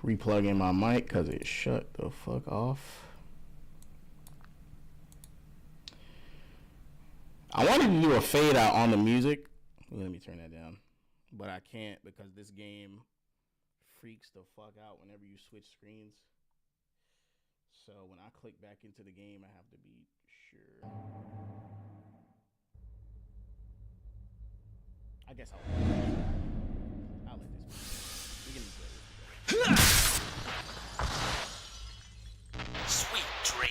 Replugging my mic because it shut the fuck off. I wanted to do a fade out on the music. Let me turn that down. But I can't because this game freaks the fuck out whenever you switch screens. So when I click back into the game, I have to be sure. I guess I'll let this be. We can enjoy this. Sweet dream.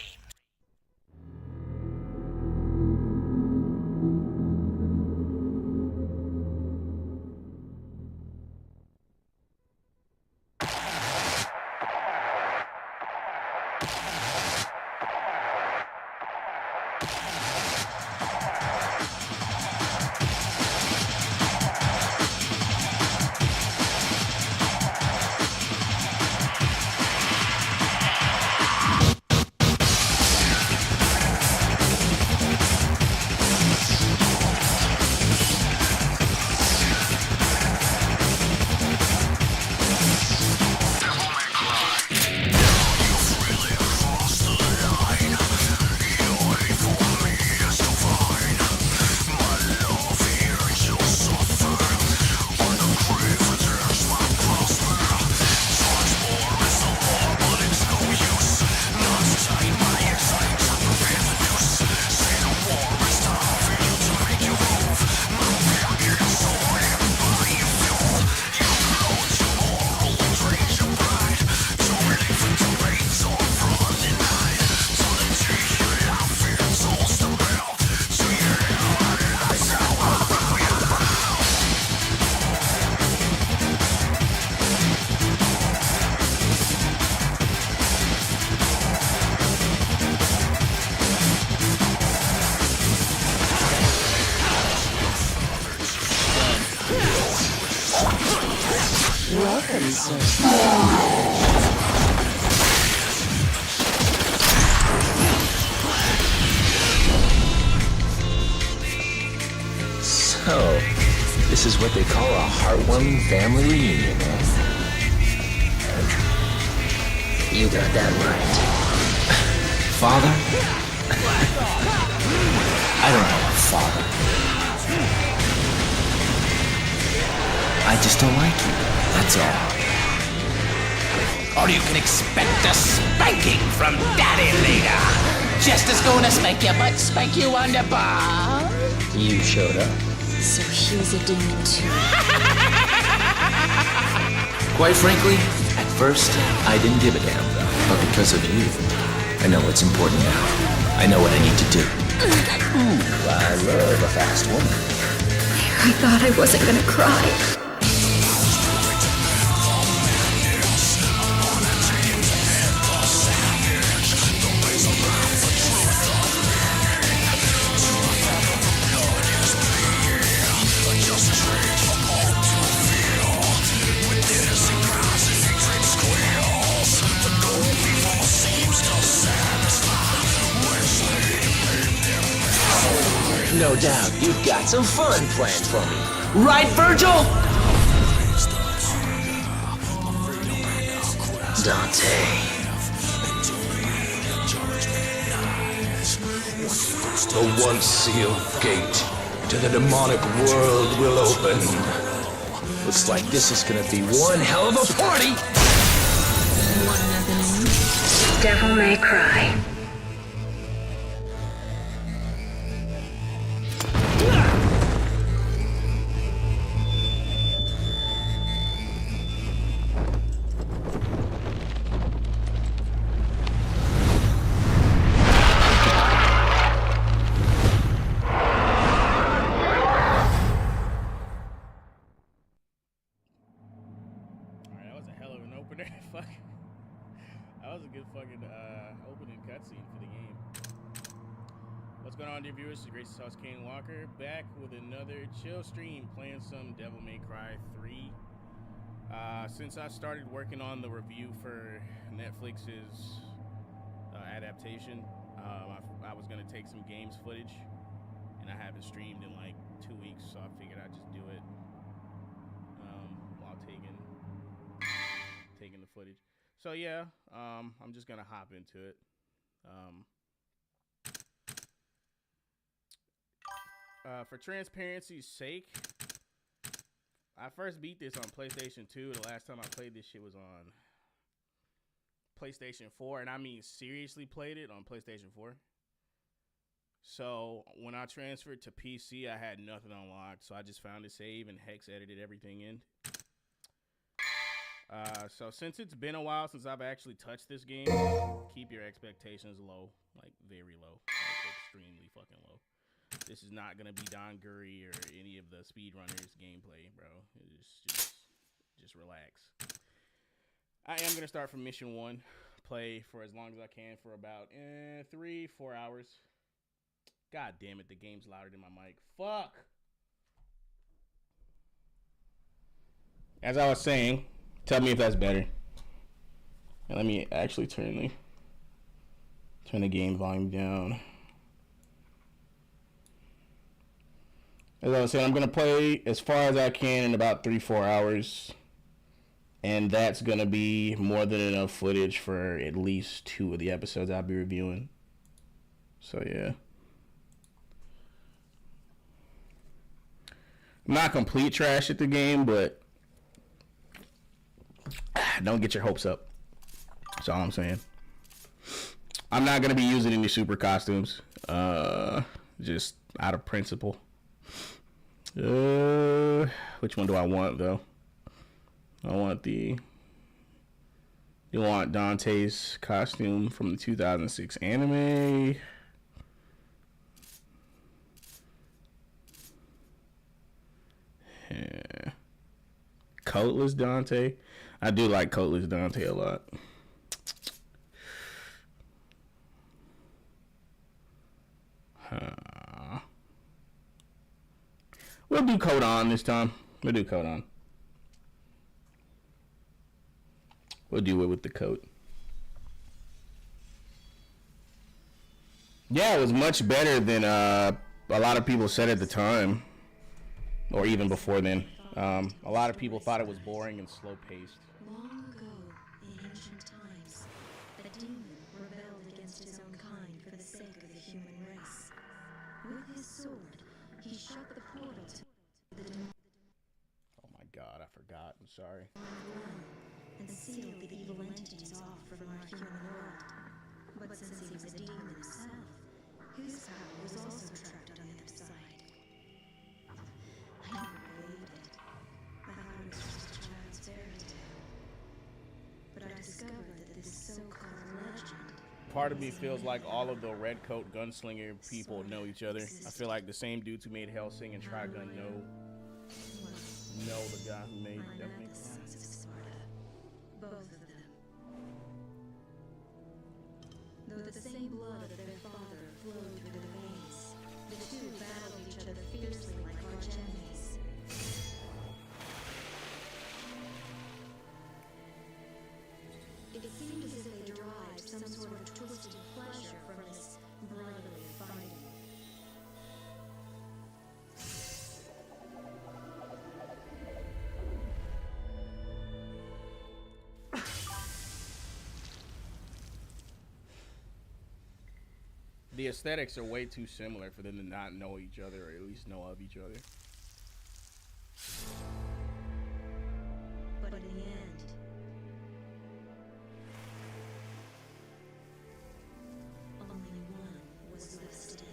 So, this is what they call a heartwarming family reunion, eh? You got that right. Father? I don't have a father. I just don't like you, that's all. Or you can expect a spanking from Daddy later. Just as gonna spank you, but spank you on the bar. You showed up. So he was a demon too. Quite frankly, at first, I didn't give a damn. But because of you, I know what's important now. I know what I need to do. Ooh, I love a fast woman. I thought I wasn't gonna cry. No doubt you've got some fun planned for me. Right, Virgil? Dante. The once sealed gate to the demonic world will open. Looks like this is gonna be one hell of a party. Devil May Cry. Fuck. That was a good fucking opening cutscene for the game. What's going on, dear viewers? It's Grace's house, Kaine Walker, back with another chill stream playing some Devil May Cry 3. Since I started working on the review for Netflix's adaptation, I was going to take some games footage, and I haven't streamed in like 2 weeks, so I figured I'd just do it while taking taking the footage. So yeah, I'm just gonna hop into it. For transparency's sake, I first beat this on PlayStation 2. The last time I played this shit was on PlayStation 4, and I mean seriously played it on PlayStation 4. So when I transferred to PC, I had nothing unlocked, so I just found a save and hex edited everything in. So since it's been a while since I've actually touched this game, keep your expectations low, like very low, like extremely fucking low. This is not gonna be Don Gurry or any of the speedrunners gameplay, bro. Just relax. I am gonna start from mission 1, play for as long as I can for about 3-4 hours. God damn it, the game's louder than my mic. Fuck. As I was saying, tell me if that's better. And let me actually turn the game volume down. As I was saying, I'm going to play as far as I can in about 3-4 hours. And that's going to be more than enough footage for at least 2 of the episodes I'll be reviewing. So, yeah. I'm not complete trash at the game, but don't get your hopes up. That's all I'm saying. I'm not going to be using any super costumes. Just out of principle. Which one do I want, though? I want you want Dante's costume from the 2006 anime. Yeah. Coatless Dante. I do like Coatless Dante a lot. We'll do Coat On this time. We'll do Coat On. We'll do it with the coat. Yeah, it was much better than a lot of people said at the time. Or even before then. A lot of people thought it was boring and slow-paced. Long ago, in ancient times, a demon rebelled against his own kind for the sake of the human race. With his sword, he shut the portal to the demonic Oh my god, I forgot. I'm sorry. realm and sealed the evil entities off from our human world. But since he was a demon himself, his power was also trapped on the other side. I never believed it. I thought it was just a child's fairy tale. But I discovered that this so-called legend... Part of me feels like all of the red coat gunslinger people know each other. I feel like the same dudes who made Hellsing and Trigun know the guy who made Death May Cry. Both of them. Though the same blood of their father flowed through their veins, the two battled each other fiercely like arch enemies. It seemed as if they derived some sort of twisted pleasure from this brotherly fighting. The aesthetics are way too similar for them to not know each other, or at least know of each other. But in the end, only one was left standing.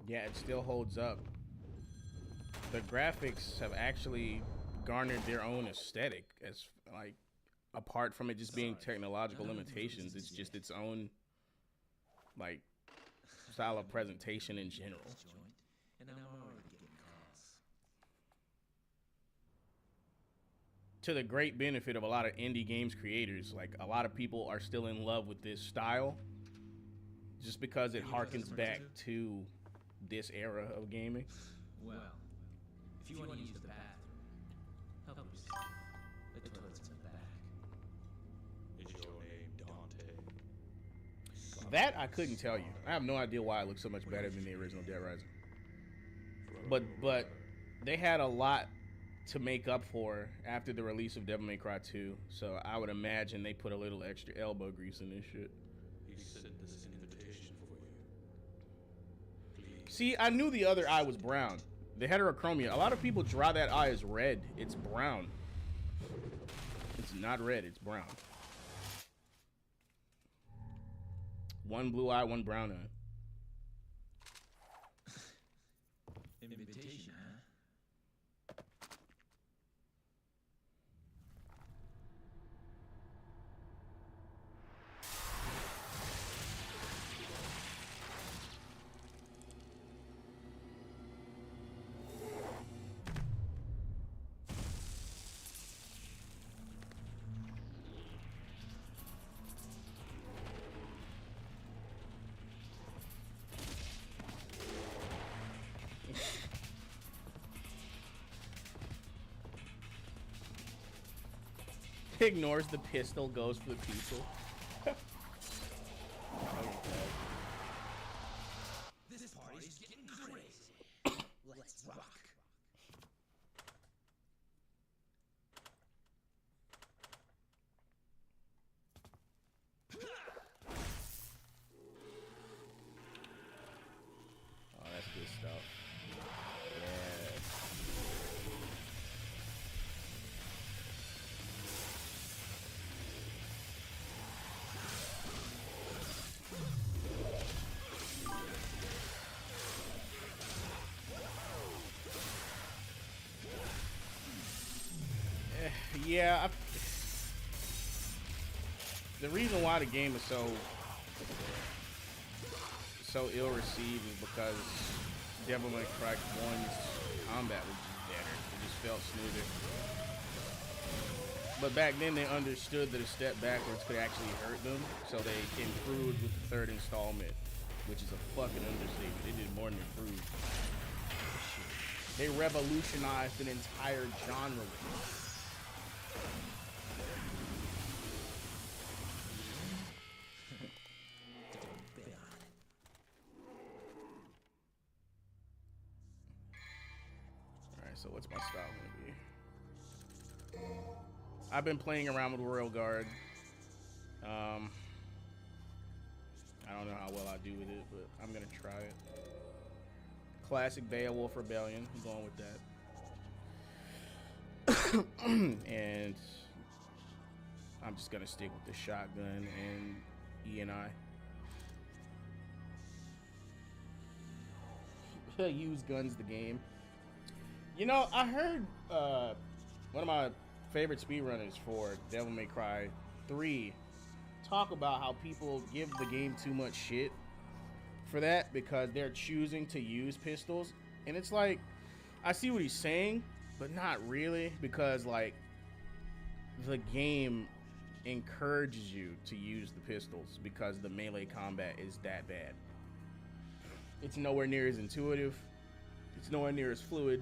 Yeah, it still holds up. The graphics have actually garnered their own aesthetic, as like apart from it just being technological limitations. It's just its own like style of presentation in general. to the great benefit of a lot of indie games creators. Like, a lot of people are still in love with this style just because it harkens back to this era of gaming. Well, if you want to use the bathroom, help yourself. The toilet's in the back. Is your name Dante? That I couldn't tell you. I have no idea why it looks so much better than the original Dead Rising. But they had a lot to make up for after the release of Devil May Cry 2, so I would imagine they put a little extra elbow grease in this shit. He sent this invitation for you. Please. See, I knew the other eye was brown. The heterochromia. A lot of people draw that eye as red. It's brown. It's not red, it's brown. One blue eye, one brown eye. Invitation, huh? Ignores the pistol, goes for the pistol. This party's getting crazy. Let's rock. Oh, that's good stuff. Yeah. Yeah, the reason why the game is so ill received is because Devil May Cry 1's combat was just better. It just felt smoother. But back then they understood that a step backwards could actually hurt them, so they improved with the third installment, which is a fucking understatement. They did more than improve. They revolutionized an entire genre with it. So what's my style gonna be? I've been playing around with Royal Guard. I don't know how well I do with it, but I'm gonna try it. Classic Beowulf Rebellion. I'm going with that. And I'm just gonna stick with the shotgun and E&I. Use guns the game. You know, I heard one of my favorite speedrunners for Devil May Cry 3 talk about how people give the game too much shit for that because they're choosing to use pistols. And it's like, I see what he's saying, but not really, because like the game encourages you to use the pistols because the melee combat is that bad. It's nowhere near as intuitive. It's nowhere near as fluid.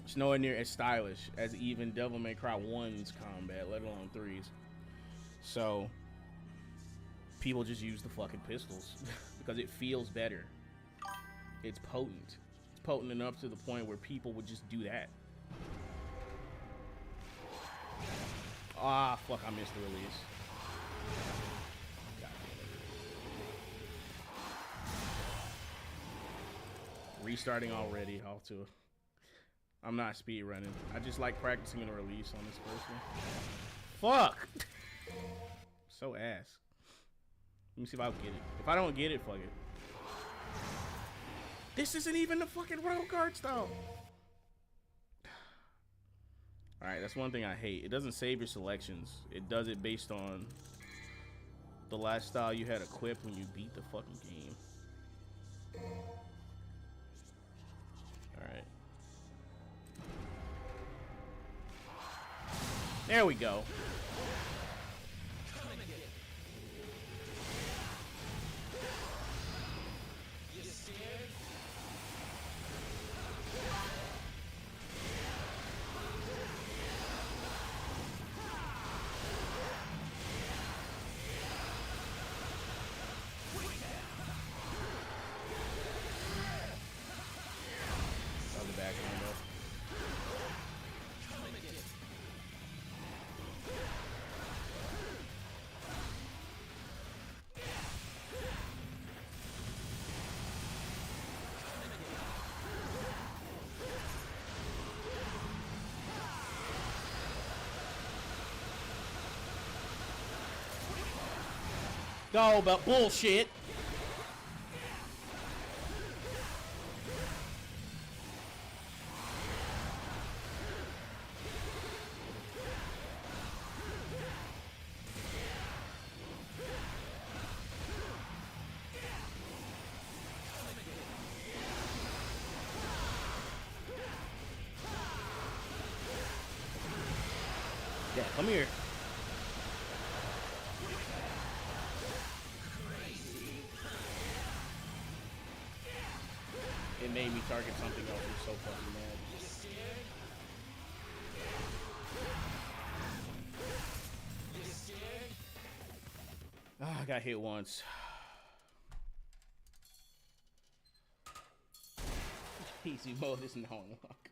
It's nowhere near as stylish as even Devil May Cry 1's combat, let alone 3's. So people just use the fucking pistols because it feels better. It's potent. It's potent enough to the point where people would just do that. Ah, fuck, I missed the release. God damn it. Restarting already, off to. I'm not speed running. I just like practicing the release on this person. Fuck! So ass. Let me see if I get it. If I don't get it, fuck it. This isn't even the fucking Royal Guard style. Alright, that's one thing I hate. It doesn't save your selections. It does it based on the last style you had equipped when you beat the fucking game. Alright. There we go. Other back handle. Go, but bullshit. Yeah, come here. It made me target something else. I'm so fucking mad. Ah, I got hit once. Easy mode is now unlocked.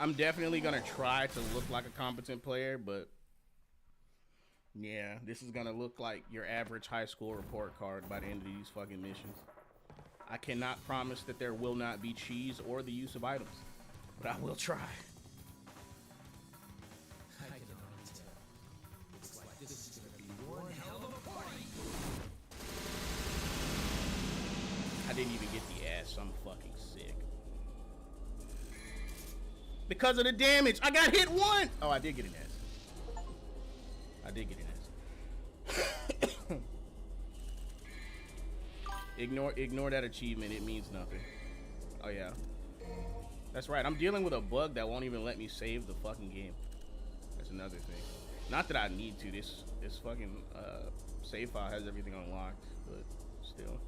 I'm definitely gonna try to look like a competent player, but yeah, this is gonna look like your average high school report card by the end of these fucking missions. I cannot promise that there will not be cheese or the use of items, but I will try. I can already tell. Looks like this is gonna be one hell of a party. I didn't even get the ass. I'm fucking sick. Because of the damage. I got hit once. Oh, I did get an ass. I did get an ass. Ignore that achievement. It means nothing. Oh, yeah. That's right. I'm dealing with a bug that won't even let me save the fucking game. That's another thing. Not that I need to. This fucking save file has everything unlocked, but still.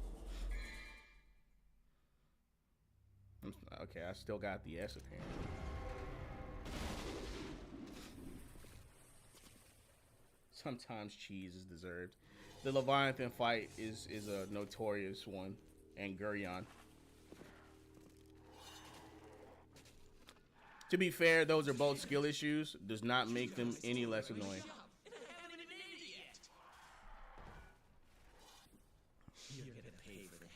Okay, I still got the S apparently. Sometimes cheese is deserved. The Leviathan fight is a notorious one, and Gurion. To be fair, those are both skill issues. Does not make them any less annoying. You're gonna pay for that.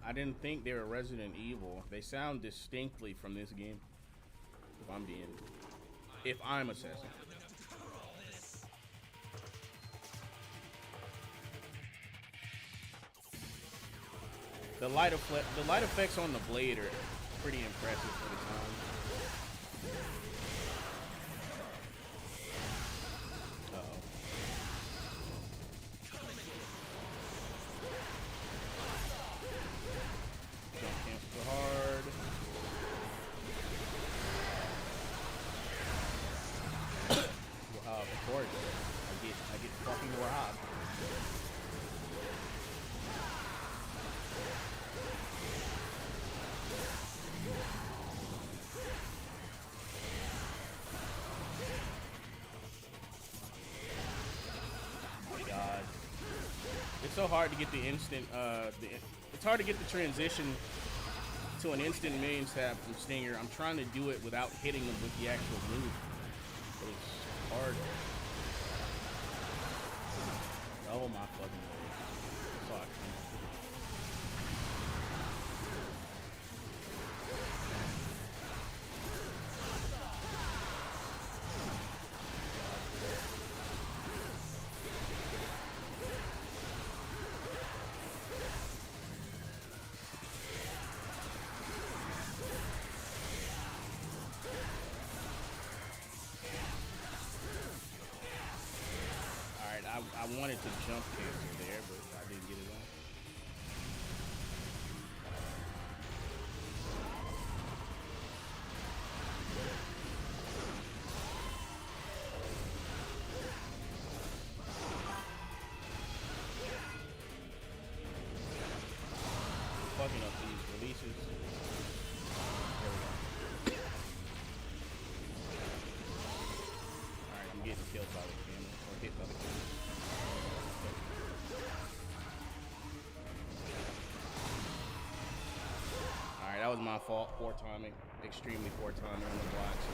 I didn't think they were Resident Evil. They sound distinctly from this game. If I'm assessing. The light effects on the blade are pretty impressive for the time. Uh-oh. Jump cancel hard. Of course, I get fucking robbed. Oh my god. It's so hard to get the instant, it's hard to get the transition to an instant million tap from Stinger. I'm trying to do it without hitting them with the actual move. But it's hard. Oh my fucking god. Fuck. wanted to jump cancel there, but I didn't get it on. Fucking up these releases. There we go. Alright, I'm getting killed by the camera, or hit by the camera. Alright, that was my fault. Poor timing. Extremely poor timing on the blocks.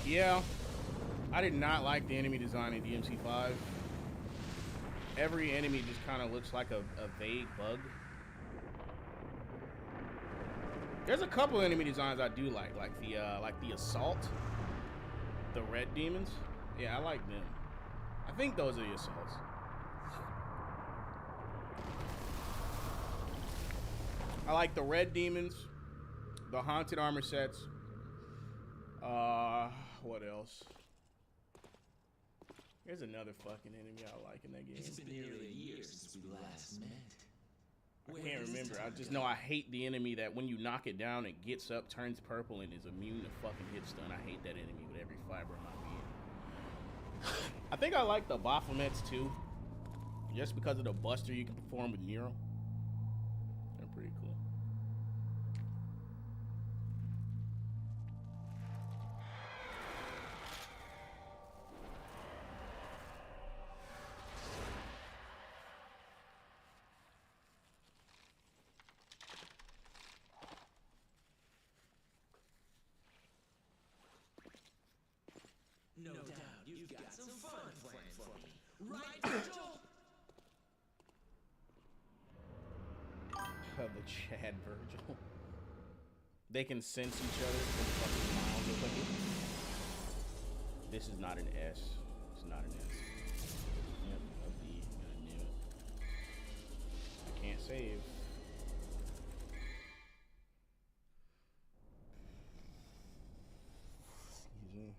Yeah, I did not like the enemy design in DMC5. Every enemy just kind of looks like a vague bug. There's a couple enemy designs I do like the assault, the red demons. Yeah, I like them. I think those are the assaults. I like the red demons, the haunted armor sets. What else? There's another fucking enemy I like in that game. It's been nearly a year since we last met. I can't remember. I just know I hate the enemy that when you knock it down, it gets up, turns purple, and is immune to fucking hit stun. I hate that enemy with every fiber of my being. I think I like the Baphomets too. Just because of the buster you can perform with Nero. They're pretty cool. No doubt you've got some fun planned for me. Right, Virgil? The Chad Virgil. They can sense each other from fucking miles away. This is not an S. It's not an S. Yep, a B. God damn it. I can't save. Excuse me.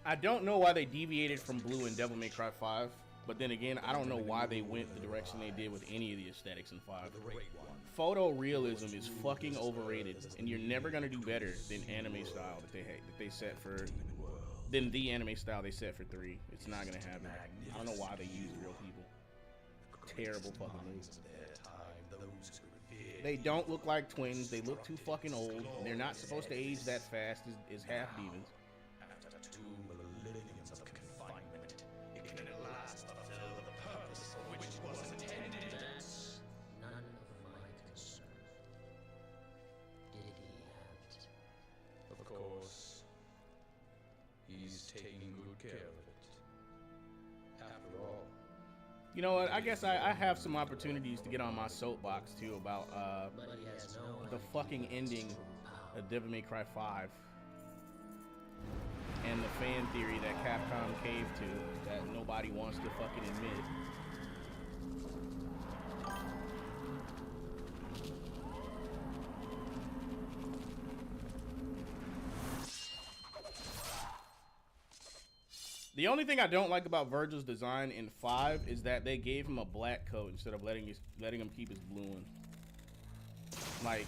I don't know why they deviated from blue in Devil May Cry 5, but then again, I don't know why they went the direction they did with any of the aesthetics in 5. Photorealism is fucking overrated, and you're never gonna do better than anime style that they set for, than the anime style they set for 3. It's not gonna happen. I don't know why they use real people. Terrible fucking move. They don't look like twins. They look too fucking old. And they're not supposed to age that fast as half demons. After 2 millenniums of confinement, it can at last fulfill the purpose for which it was intended. That's none of my concern. Did he have it? Of course, he's taking good care of it. After all, You know what? I guess I have some opportunities to get on my soapbox too about But he has no the fucking ending of Devil May Cry 5 and the fan theory that Capcom caved to that nobody wants to fucking admit. The only thing I don't like about Virgil's design in 5 is that they gave him a black coat instead of letting him keep his blue one. Like,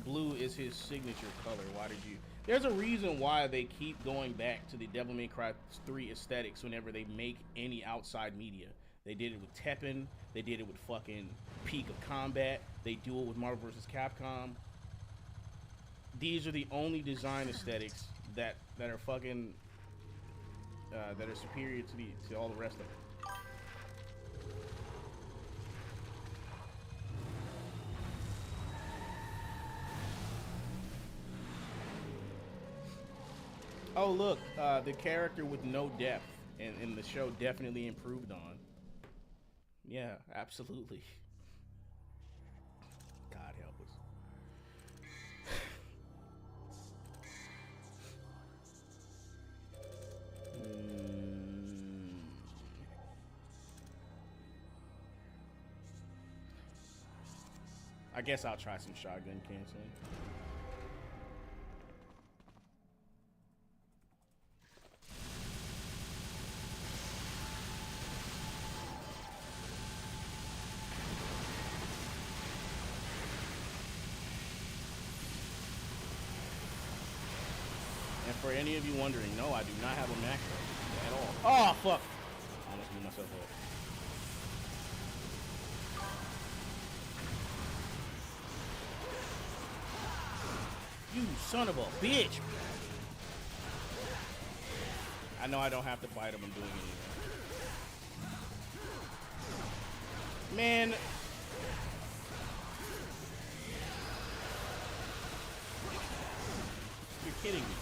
blue is his signature color. Why did you? There's a reason why they keep going back to the Devil May Cry 3 aesthetics whenever they make any outside media. They did it with Tekken. They did it with fucking Peak of Combat. They do it with Marvel vs. Capcom. These are the only design aesthetics that are fucking that are superior to all the rest of it. Oh look, the character with no depth in the show definitely improved on. Yeah, absolutely. God help us. I guess I'll try some shotgun canceling. And for any of you wondering, no, I do not have a macro at all. Oh, fuck! I almost blew myself up. You son of a bitch! I know I don't have to fight him. I'm doing it anyway. Man! You're kidding me.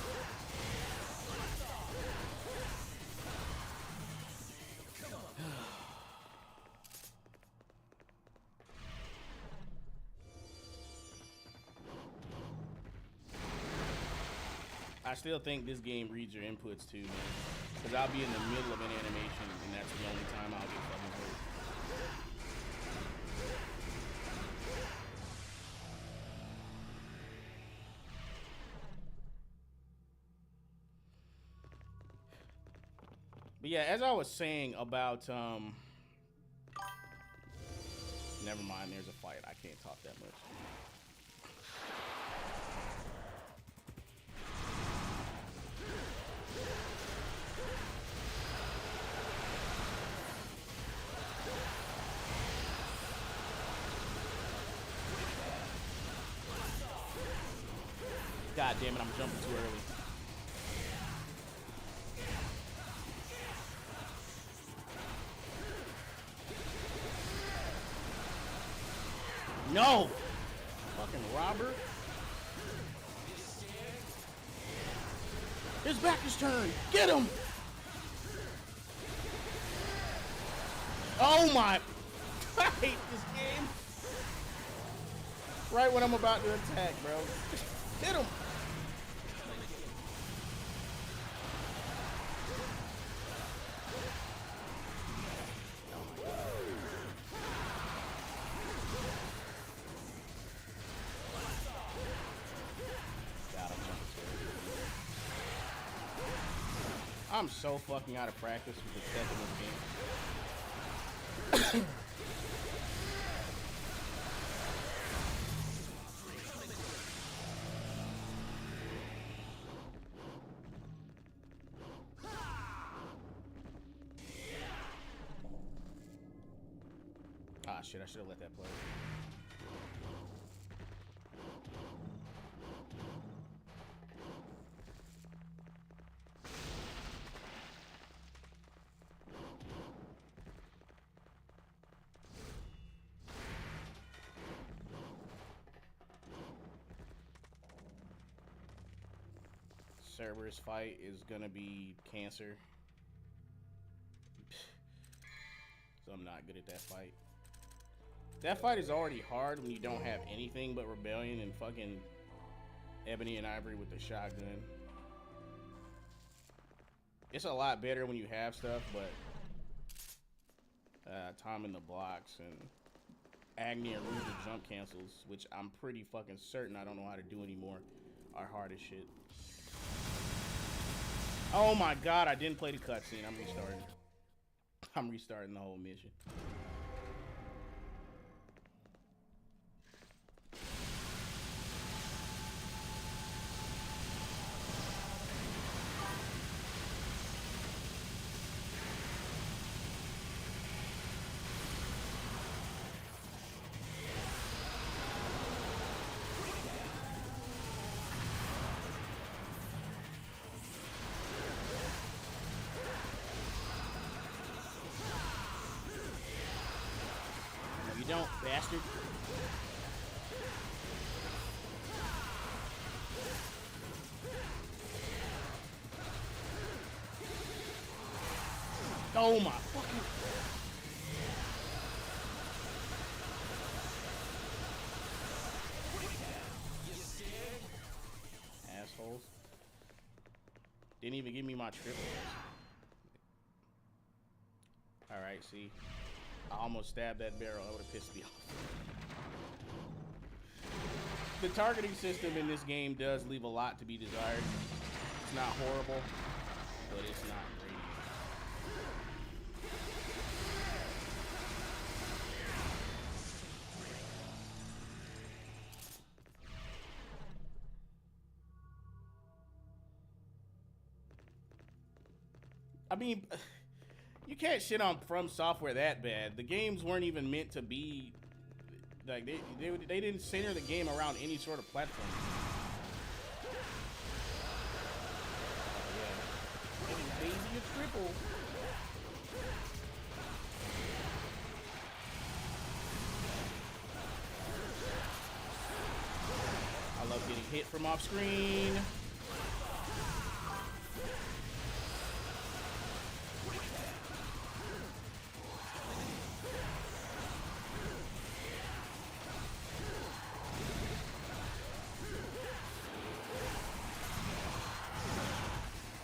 I still think this game reads your inputs too, man. Because I'll be in the middle of an animation and that's the only time I'll get fucking hurt. But yeah, as I was saying about, never mind, there's a fight. I can't talk that much. God damn it, I'm jumping too early. No! Fucking robber. His back is turned. Get him! Oh my! I hate this game. Right when I'm about to attack, bro. Hit him! I'm so fucking out of practice with the tech in this game. Ah, shit, I should have let that play. Cerberus fight is gonna be cancer. So I'm not good at that fight. That fight is already hard when you don't have anything but Rebellion and fucking Ebony and Ivory with the shotgun. It's a lot better when you have stuff, but time in the blocks and Agni and Rouge jump cancels, which I'm pretty fucking certain I don't know how to do anymore, are hard as shit. Oh my god, I didn't play the cutscene. I'm restarting. I'm restarting the whole mission. Don't, bastard. Oh my fucking... Assholes. Didn't even give me my triples. Alright, see. I almost stabbed that barrel. That would have pissed me off. the targeting system in this game does leave a lot to be desired. It's not horrible, but it's not great. I mean, you can't shit on From Software that bad. The games weren't even meant to be like they didn't center the game around any sort of platform. Oh, yeah. Getting Daisy a triple. I love getting hit from off screen.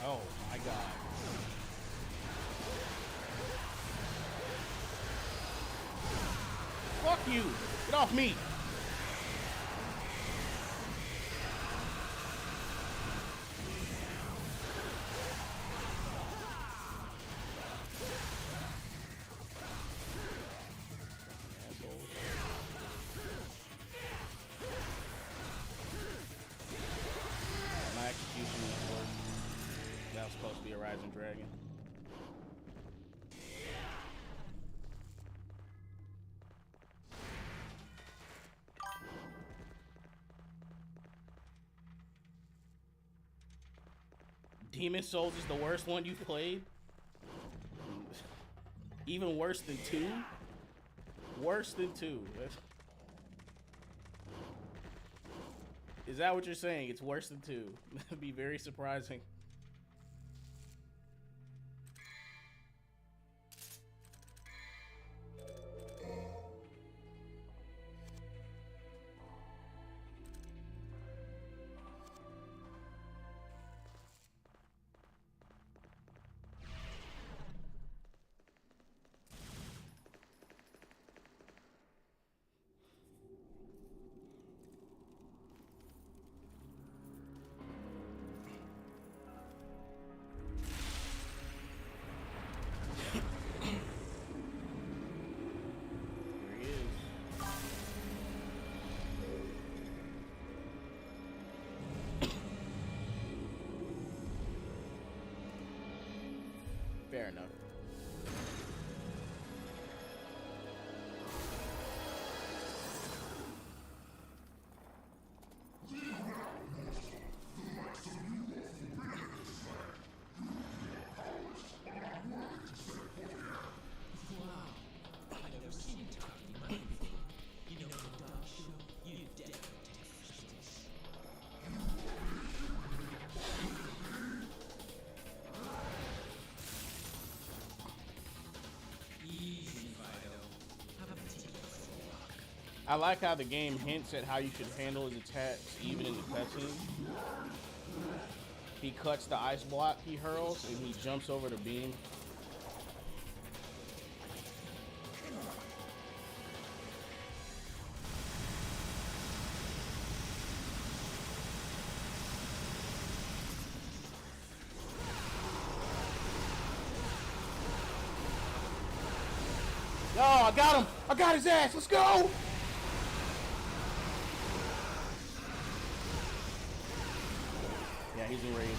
Oh my god. Fuck you! Get off me! My execution was worse. That was supposed to be a Rising Dragon. Demon Souls is the worst one you played? Even worse than 2? Worse than 2. Is that what you're saying? It's worse than 2. That'd be very surprising. Fair enough. I like how the game hints at how you should handle his attacks even in the cutscene. He cuts the ice block he hurls and he jumps over the beam. Oh, I got him! I got his ass! Let's go! Yeah, he's enraged.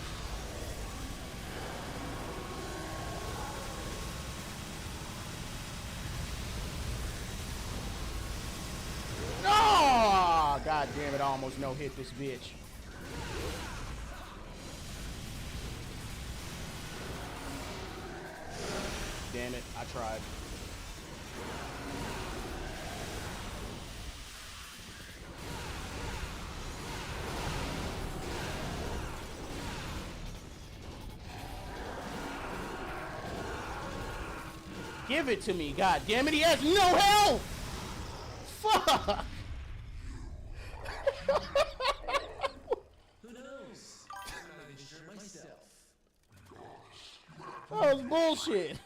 Oh, god damn it, I almost no hit this bitch. Damn it, I tried. Give it to me, god damn it, he has no health! Fuck! Who knows? I'm not even sure myself. That was bullshit.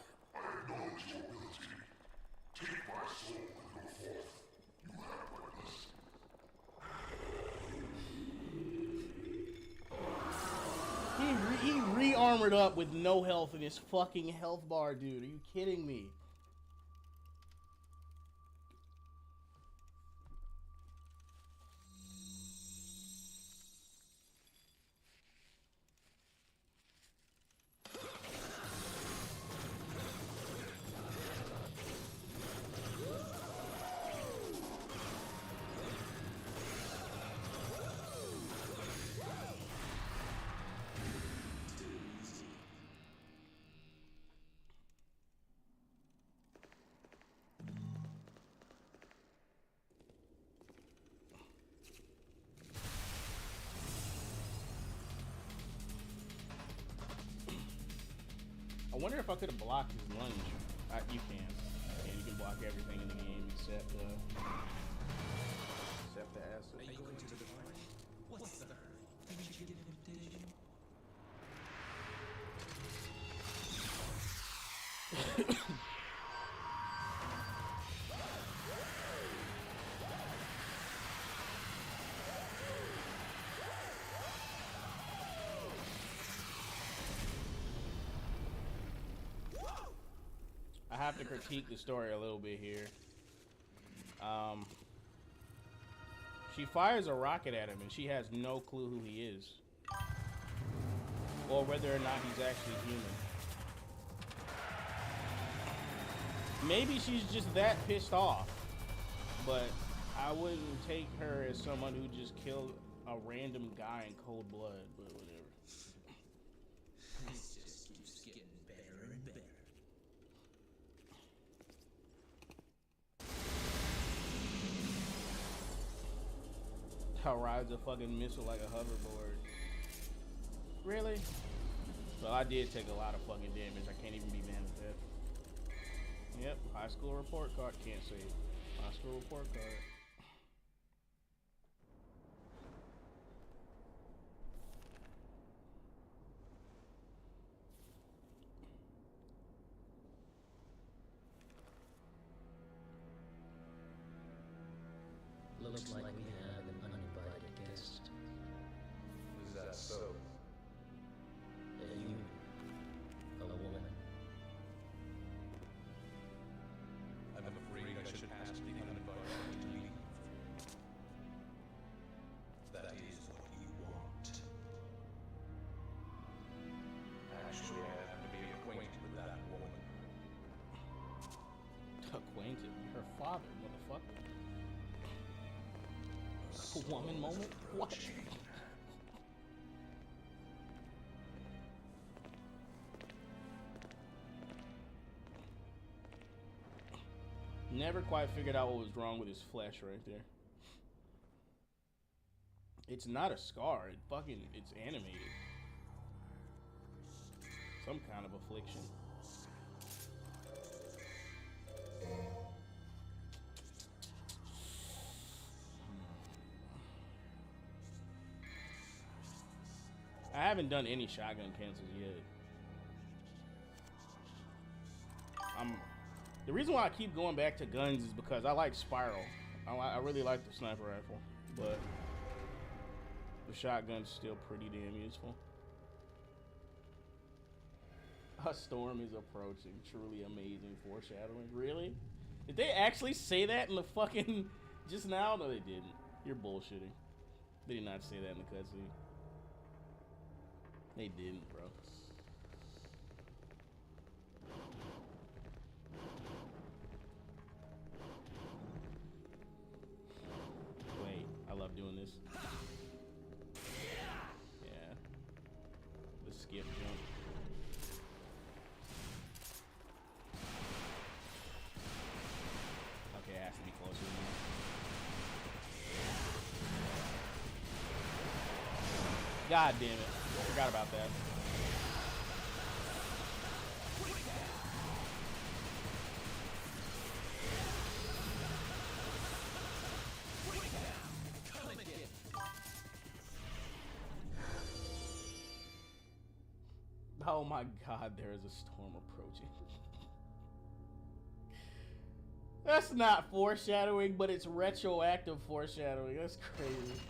armored up with no health in his fucking health bar, dude. Are you kidding me? I wonder if I could have blocked his lunge. You can. You can block everything in the game except the acid. Are you going to the party? What's the hurry? Did you get an invitation? I have to critique the story a little bit here. She fires a rocket at him and she has no clue who he is. Or whether or not he's actually human. Maybe she's just that pissed off. But I wouldn't take her as someone who just killed a random guy in cold blood, but whatever. This just keeps getting better and better. Rides a fucking missile like a hoverboard. Really? Well, I did take a lot of fucking damage. I can't even be mad at that. Yep, high school report card. Can't save. High school report card. Looks like we have an uninvited guest. Is that so? A human. A woman. I'm afraid I should ask the uninvited to leave. That is what you want. Actually, I have to be acquainted with that woman. Acquainted? Her father, motherfucker. A woman moment? What? Never quite figured out what was wrong with his flesh right there. It's not a scar. It's animated. Some kind of affliction. I haven't done any shotgun cancels yet. The reason why I keep going back to guns is because I like Spiral. I really like the sniper rifle, but the shotgun's still pretty damn useful. A storm is approaching. Truly amazing foreshadowing. Really? Did they actually say that in the fucking just now? No, they didn't. You're bullshitting. They did not say that in the cutscene. They didn't, bro. Wait, I love doing this. Yeah. The skip jump. Okay, it has to be closer than that. God damn it. Forgot about that. Oh my god, there is a storm approaching. That's not foreshadowing, but it's retroactive foreshadowing. That's crazy.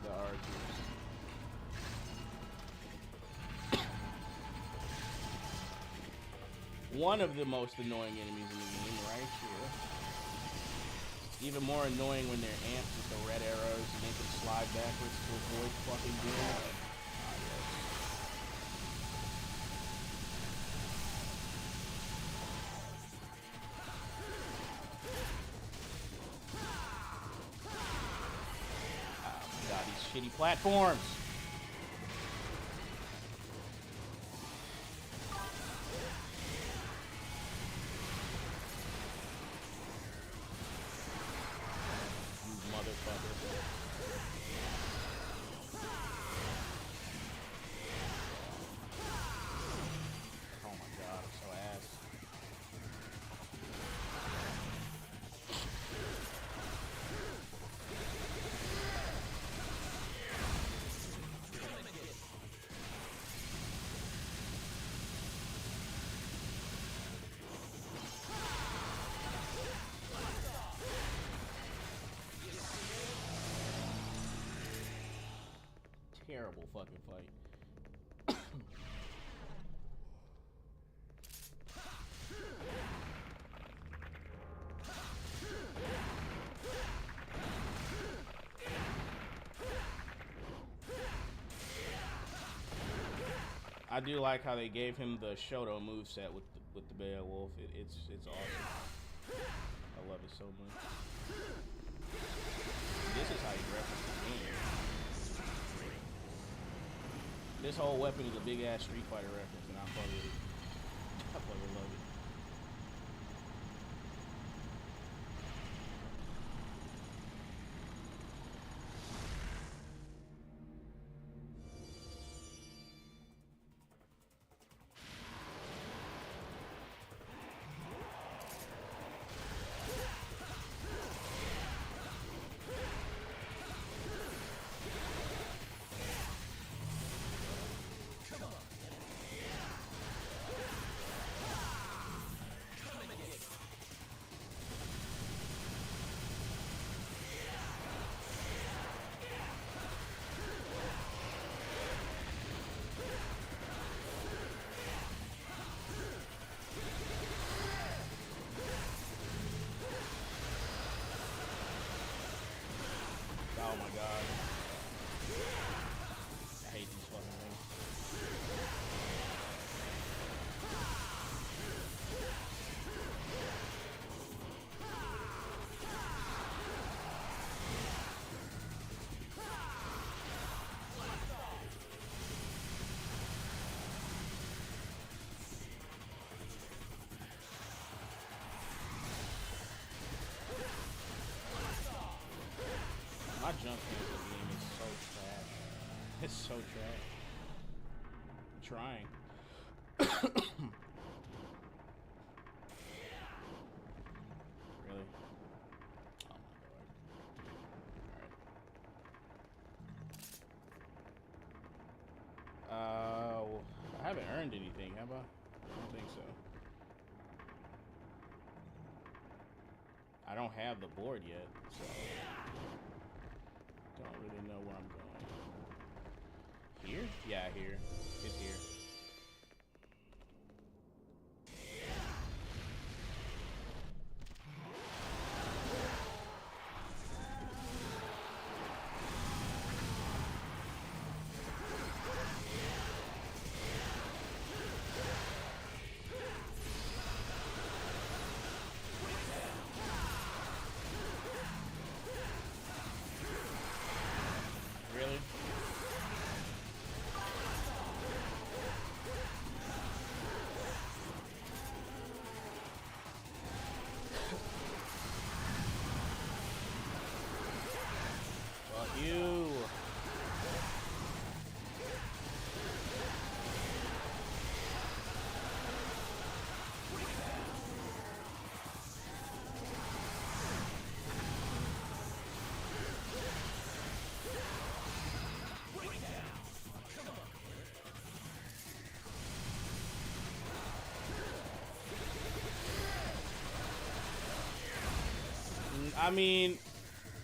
The archers. one of the most annoying enemies in the game, right here. Even more annoying when they're amped with the red arrows and they can slide backwards to avoid fucking doom. God, these shitty platforms. You motherfucker. Oh my god, I'm so ass. Terrible fucking fight. I do like how they gave him the Shoto moveset with the Beowulf. It's awesome. I love it so much. This is how you reference the game. This whole weapon is a big ass Street Fighter reference, and I fucking love it. Oh my god. I hate these fucking things. My jump cancel game is so trash. It's so trash. I'm trying. Really? Oh my lord. Alright. I haven't earned anything, have I? I don't think so. I don't have the board yet, so don't really know where I'm going. Here? Yeah, here. It's here. Really? Fuck you. I mean,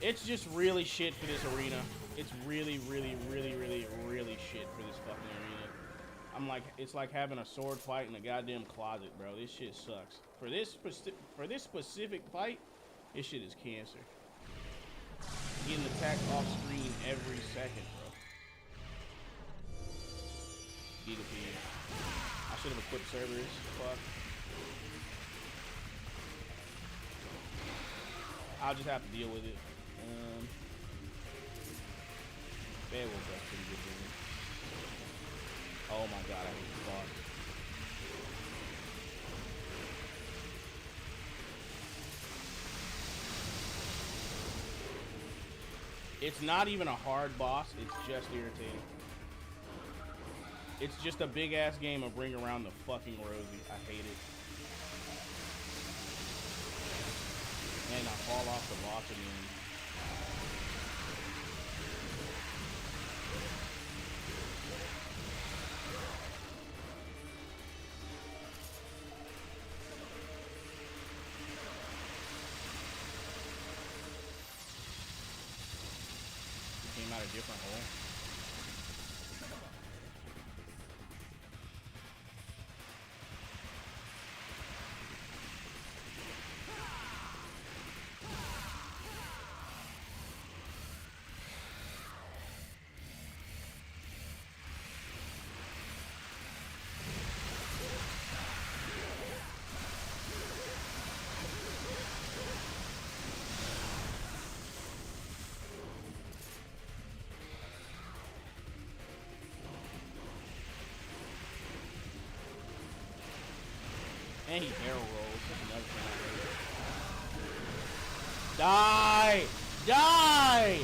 it's just really shit for this arena. It's really, really, really, really, really shit for this fucking arena. I'm I'm like, it's like having a sword fight in a goddamn closet, bro. This shit sucks. For this specific fight, this shit is cancer. Getting attacked off screen every second, bro. DDP. I should have equipped servers. Fuck. I'll just have to deal with it. Beowulf, that's pretty good for me. Oh my god, I hate this boss. It's not even a hard boss, it's just irritating. It's just a big ass game of bring around the fucking Rosie. I hate it. And I fall off the boss again. Came out a different hole. And he barrel rolls. That's another thing I hate. Die! Die!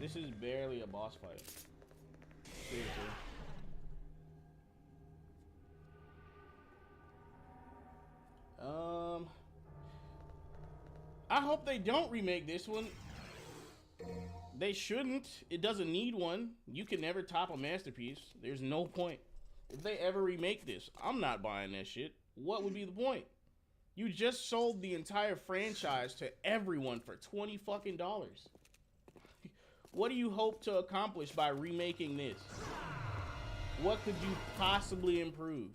This is barely a boss fight. Seriously. I hope they don't remake this one. They shouldn't. It doesn't need one. You can never top a masterpiece. There's no point. If they ever remake this, I'm not buying that shit. What would be the point? You just sold the entire franchise to everyone for $20 fucking. What do you hope to accomplish by remaking this? What could you possibly improve?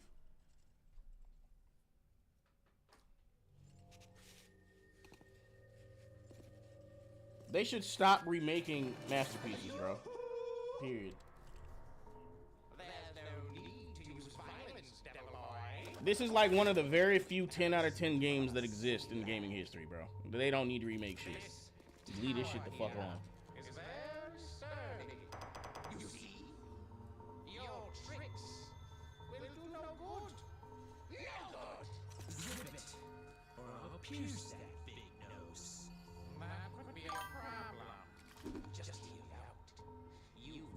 They should stop remaking masterpieces, bro. Period. This is like one of the very few 10 out of 10 games that exist in gaming history, bro. They don't need to remake shit. Leave this shit the fuck alone.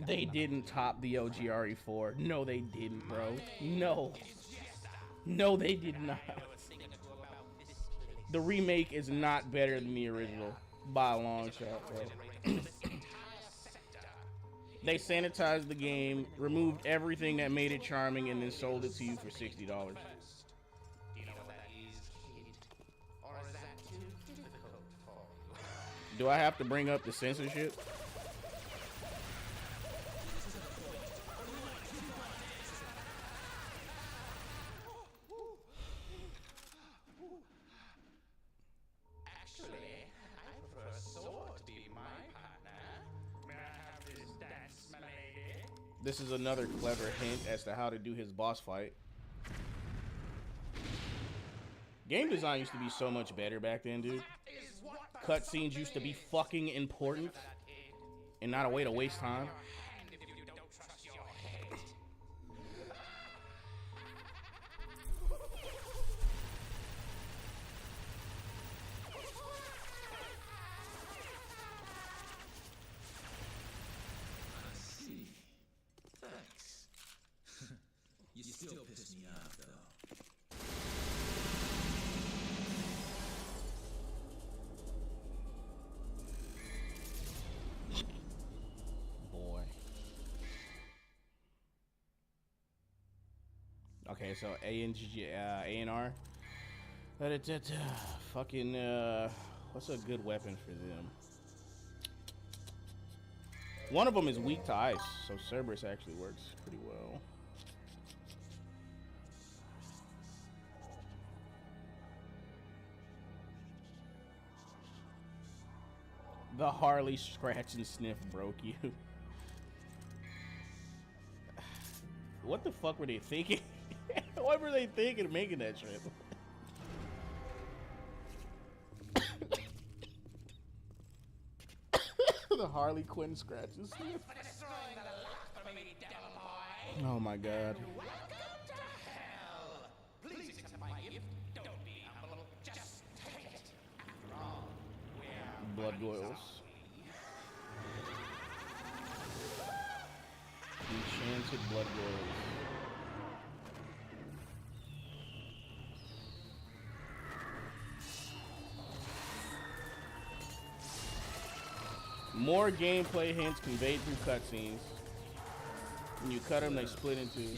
They didn't top the OGRE4. No, they didn't, bro. No. No, they did not. The remake is not better than the original by a long shot, bro. They sanitized the game, removed everything that made it charming, and then sold it to you for $60. Do I have to bring up the censorship? This is another clever hint as to how to do his boss fight. Game design used to be so much better back then, dude. Cutscenes used to be fucking important and not a way to waste time. Still piss me off, though. Boy. Okay, so ANR. Fucking, what's a good weapon for them? One of them is weak to ice, so Cerberus actually works pretty well. The Harley scratch and sniff broke you. What the fuck were they thinking? What were they thinking of making that trip? The Harley Quinn scratch and sniff. Oh my god. Please accept my gift. Don't be humble. Just take it. After all, Blood boils. Enchanted blood boils. More gameplay hints conveyed through cutscenes. When you cut them, they split into.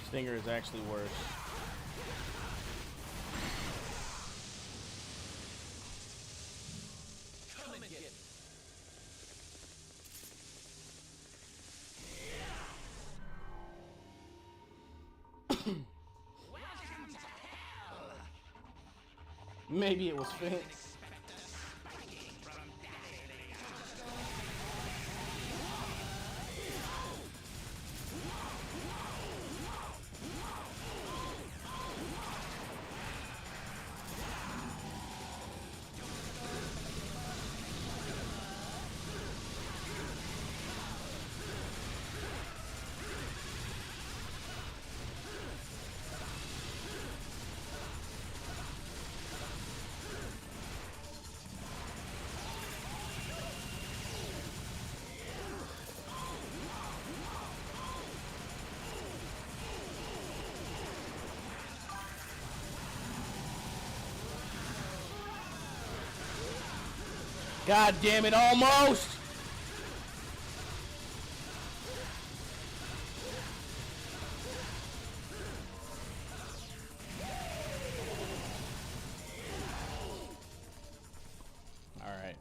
Stinger is actually worse. come and get it. Maybe it was Finn. God damn it, almost! Alright.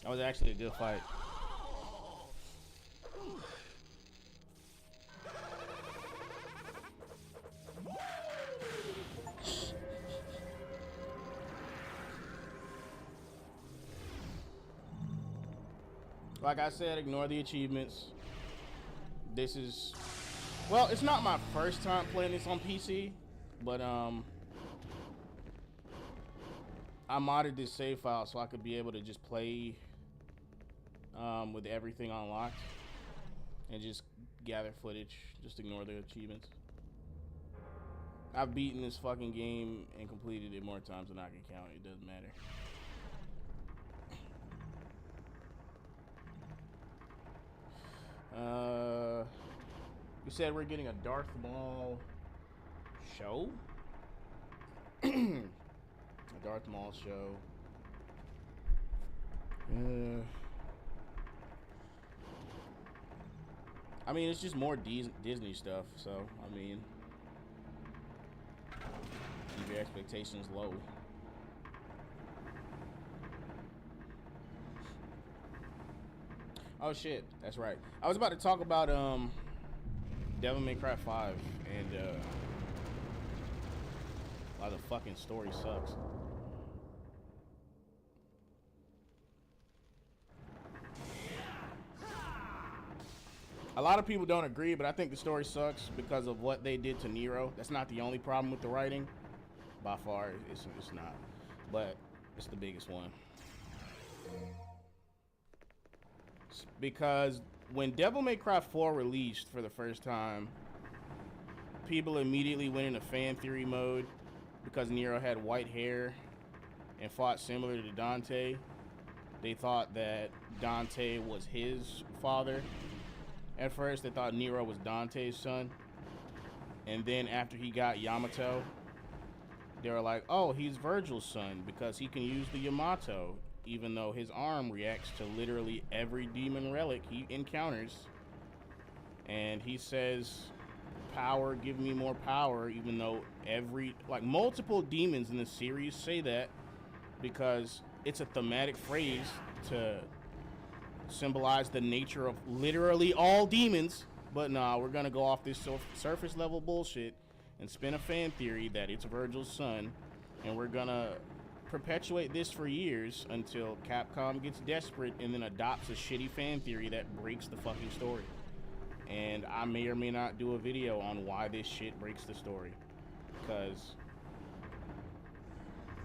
That was actually a good fight. Like I said, ignore the achievements. This is, well, it's not my first time playing this on PC, but I modded this save file so I could be able to just play with everything unlocked and just gather footage. Just ignore the achievements. I've beaten this fucking game and completed it more times than I can count. It doesn't matter. You said we're getting a Darth Maul show? A Darth Maul show. I mean, it's just more Disney stuff, so, I mean, keep your expectations low. Oh shit, that's right. I was about to talk about Devil May Cry 5 and why the fucking story sucks. A lot of people don't agree, but I think the story sucks because of what they did to Nero. That's not the only problem with the writing. By far, it's not. But it's the biggest one. Because when Devil May Cry 4 released for the first time, people immediately went into fan theory mode because Nero had white hair and fought similar to Dante. They thought that Dante was his father. At first, they thought Nero was Dante's son. And then after he got Yamato, they were like, oh, he's Virgil's son because he can use the Yamato, even though his arm reacts to literally every demon relic he encounters. And he says, power, give me more power, even though multiple demons in the series say that because it's a thematic phrase to symbolize the nature of literally all demons. But nah, we're gonna go off this surface level bullshit and spin a fan theory that it's Virgil's son, and we're gonna perpetuate this for years until Capcom gets desperate and then adopts a shitty fan theory that breaks the fucking story. And I may or may not do a video on why this shit breaks the story, because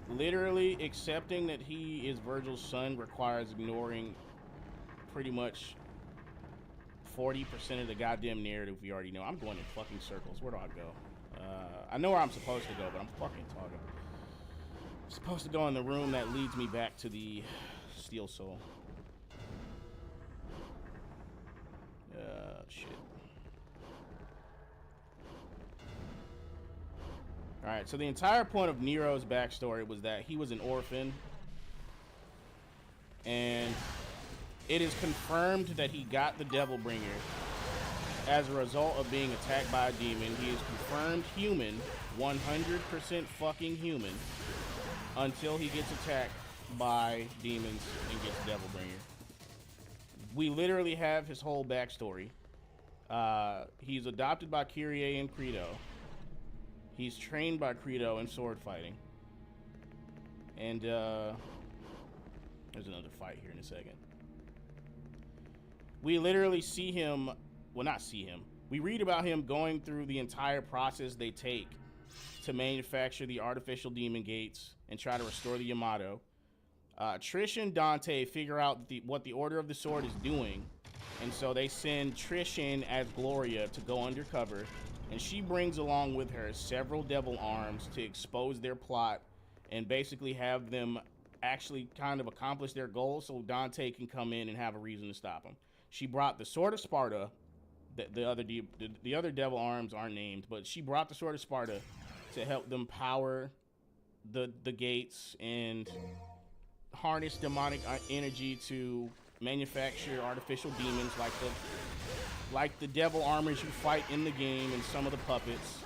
literally accepting that he is Virgil's son requires ignoring pretty much 40% of the goddamn narrative we already know. I'm going in fucking circles. Where do I go? I know where I'm supposed to go, but I'm fucking talking. I'm supposed to go in the room that leads me back to the Steel Soul. Shit. Alright, so the entire point of Nero's backstory was that he was an orphan. And it is confirmed that he got the Devil Bringer as a result of being attacked by a demon. He is confirmed human, 100% fucking human, until he gets attacked by demons and gets Devil Bringer. We literally have his whole backstory. He's adopted by Kyrie and Credo. He's trained by Credo in sword fighting. And there's another fight here in a second. We literally see him, well, not see him. We read about him going through the entire process they take to manufacture the artificial demon gates and try to restore the Yamato. Trish and Dante figure out what the Order of the Sword is doing, and so they send Trish in as Gloria to go undercover, and she brings along with her several devil arms to expose their plot and basically have them actually kind of accomplish their goal so Dante can come in and have a reason to stop him. She brought the Sword of Sparta. The other devil arms aren't named, but she brought the Sword of Sparta to help them power the gates and harness demonic energy to manufacture artificial demons like the devil armors you fight in the game and some of the puppets.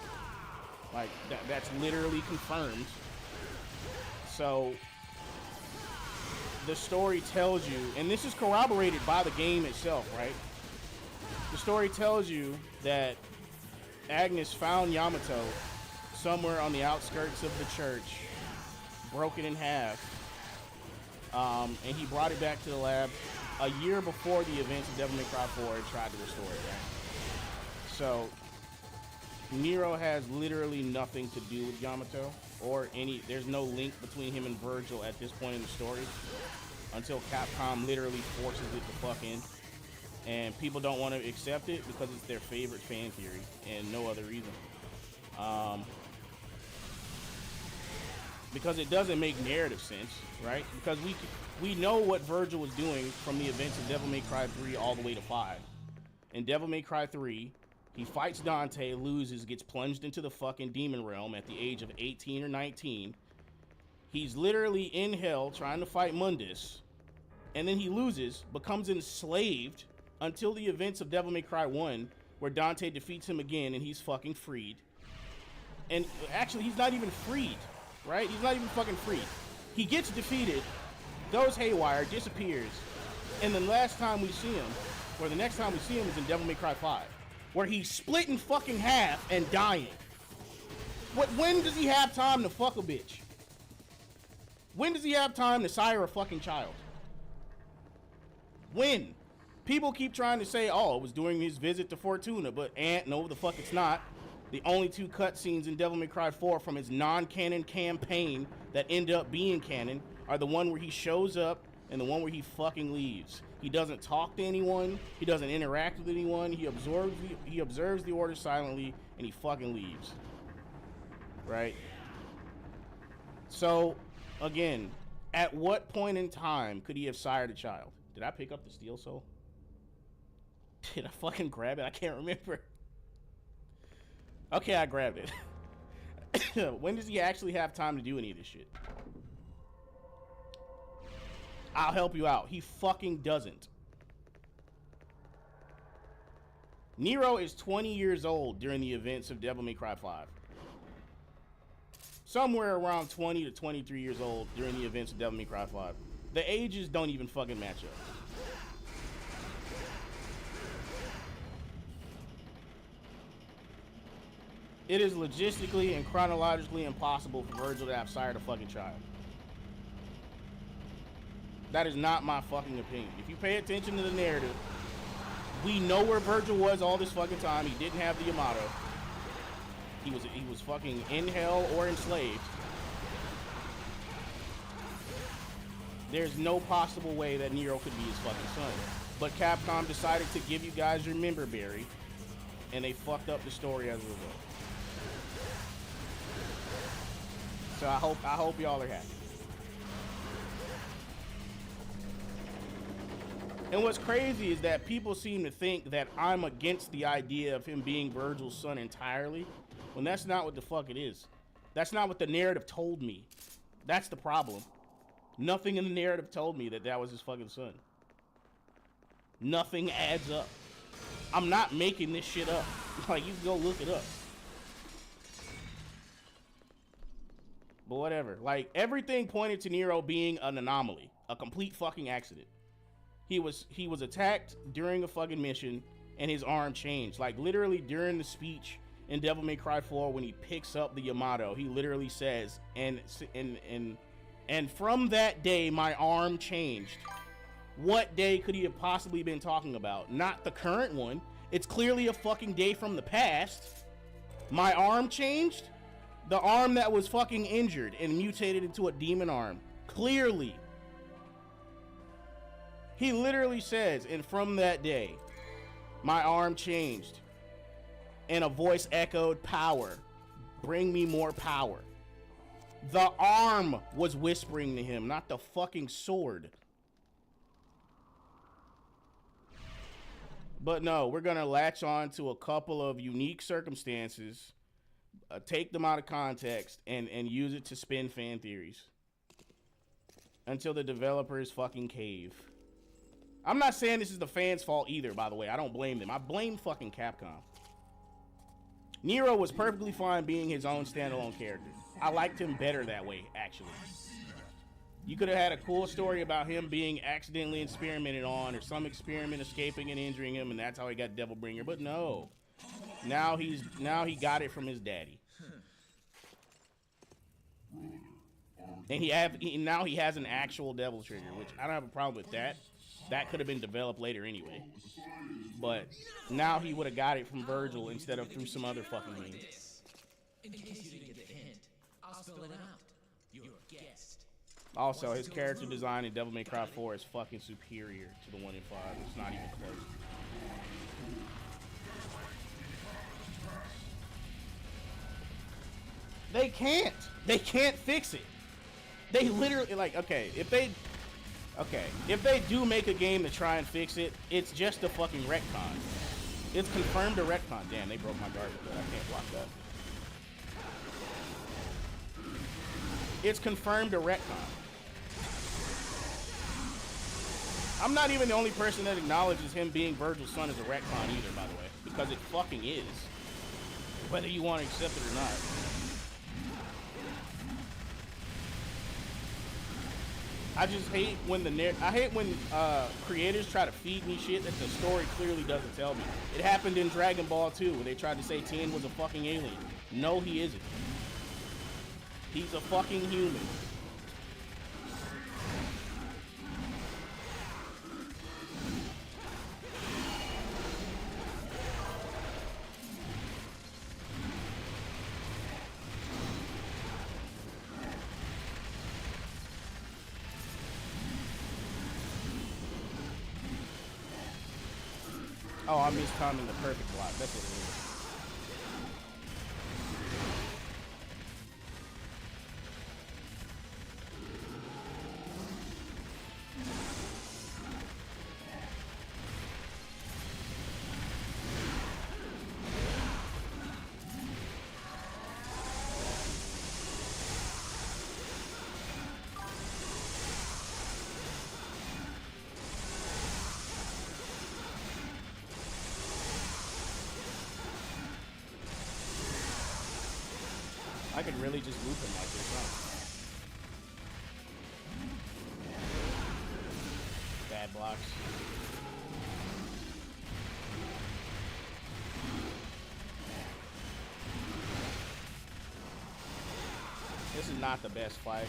Like that's literally confirmed. So the story tells you, and this is corroborated by the game itself, right? The story tells you that Agnes found Yamato somewhere on the outskirts of the church, broken in half, and he brought it back to the lab a year before the events of Devil May Cry 4 and tried to restore it, right? So Nero has literally nothing to do with Yamato, or there's no link between him and Virgil at this point in the story until Capcom literally forces it to fuck in. And people don't want to accept it because it's their favorite fan theory and no other reason. Because it doesn't make narrative sense, right? Because we know what Virgil was doing from the events of Devil May Cry 3 all the way to 5. In Devil May Cry 3, he fights Dante, loses, gets plunged into the fucking demon realm at the age of 18 or 19. He's literally in hell trying to fight Mundus. And then he loses, becomes enslaved until the events of Devil May Cry 1, where Dante defeats him again and he's fucking freed. And actually, he's not even freed, right? He's not even fucking freed. He gets defeated, goes haywire, disappears, and the last time we see him, or the next time we see him, is in Devil May Cry 5, where he's split in fucking half and dying. When does he have time to fuck a bitch? When does he have time to sire a fucking child? When? People keep trying to say, oh, it was during his visit to Fortuna, but no, the fuck it's not. The only two cutscenes in Devil May Cry 4 from his non-canon campaign that end up being canon are the one where he shows up and the one where he fucking leaves. He doesn't talk to anyone. He doesn't interact with anyone. He observes the order silently, and he fucking leaves. Right? So, again, at what point in time could he have sired a child? Did I pick up the Steel Soul? Did I fucking grab it? I can't remember. Okay, I grabbed it. When does he actually have time to do any of this shit? I'll help you out. He fucking doesn't. Nero is 20 years old during the events of Devil May Cry 5. Somewhere around 20 to 23 years old during the events of Devil May Cry 5. The ages don't even fucking match up. It is logistically and chronologically impossible for Virgil to have sired a fucking child. That is not my fucking opinion. If you pay attention to the narrative, we know where Virgil was all this fucking time. He didn't have the Yamato. He was fucking in hell or enslaved. There's no possible way that Nero could be his fucking son. But Capcom decided to give you guys your member berry, and they fucked up the story as a result. So I hope y'all are happy. And what's crazy is that people seem to think that I'm against the idea of him being Virgil's son entirely, when that's not what the fuck it is. That's not what the narrative told me. That's the problem. Nothing in the narrative told me that that was his fucking son. Nothing adds up. I'm not making this shit up. Like, you can go look it up. But whatever. Like, everything pointed to Nero being an anomaly. A complete fucking accident. He was attacked during a fucking mission, and his arm changed. Like, literally during the speech in Devil May Cry 4, when he picks up the Yamato, he literally says, and from that day, my arm changed. What day could he have possibly been talking about? Not the current one. It's clearly a fucking day from the past. My arm changed? The arm that was fucking injured and mutated into a demon arm. Clearly. He literally says, and from that day, my arm changed. And a voice echoed, power. Bring me more power. The arm was whispering to him, not the fucking sword. But no, we're going to latch on to a couple of unique circumstances, take them out of context, and use it to spin fan theories. Until the developers fucking cave. I'm not saying this is the fans' fault either, by the way. I don't blame them. I blame fucking Capcom. Nero was perfectly fine being his own standalone character. I liked him better that way, actually. You could have had a cool story about him being accidentally experimented on, or some experiment escaping and injuring him, and that's how he got Devil Bringer. But no, now he got it from his daddy, and now he has an actual Devil Trigger, which I don't have a problem with that. That could have been developed later anyway. But now he would have got it from Virgil instead of through some other fucking means. In case you didn't get the hint, I'll spell it out. You're a guest. Also, his character design in Devil May Cry 4 is fucking superior to the one in 5. It's not even close. They can't. They can't fix it. They literally, like, okay, if they do make a game to try and fix it, it's just a fucking retcon. It's confirmed a retcon. Damn, they broke my garbage, but I can't block that. It's confirmed a retcon. I'm not even the only person that acknowledges him being Virgil's son as a retcon either, by the way, because it fucking is. Whether you want to accept it or not. I just hate when creators try to feed me shit that the story clearly doesn't tell me. It happened in Dragon Ball 2 when they tried to say Tien was a fucking alien. No, he isn't. He's a fucking human. Oh, I mistiming the perfect block. That's what it is. I could really just loop him like this, huh? Bad blocks. This is not the best fight.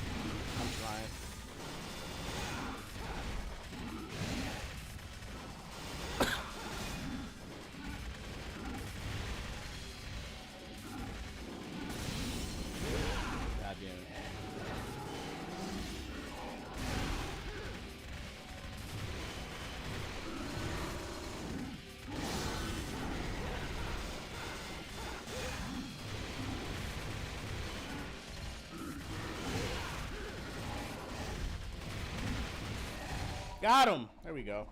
I'm trying. God damn it. Got him! There we go.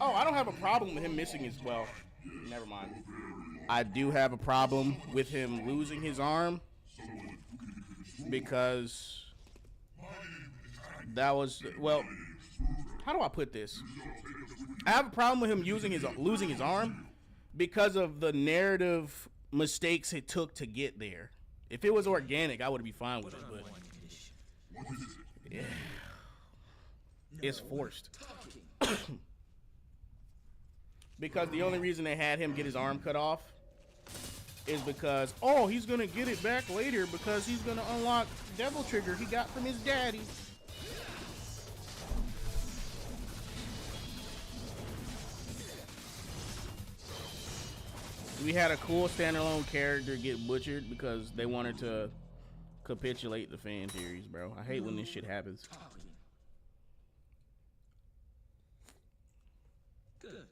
Oh, I don't have a problem with him missing his, well, never mind. I do have a problem with him losing his arm because that was, well, how do I put this? I have a problem with him losing his arm because of the narrative mistakes it took to get there. If it was organic, I would be fine with it, but yeah, it's forced. Because the only reason they had him get his arm cut off is because, oh, he's gonna get it back later because he's gonna unlock Devil Trigger he got from his daddy. We had a cool standalone character get butchered because they wanted to capitulate the fan theories, bro. I hate when this shit happens. Good.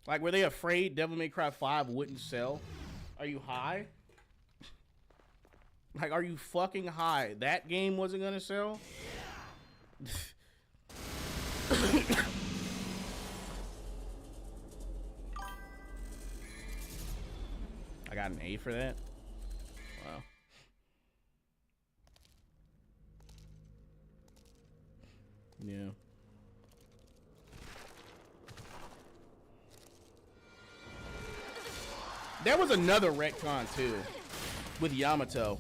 Like, were they afraid Devil May Cry 5 wouldn't sell? Are you high? Like, are you fucking high? That game wasn't gonna sell? I got an A for that? Wow. Yeah. There was another retcon too with Yamato.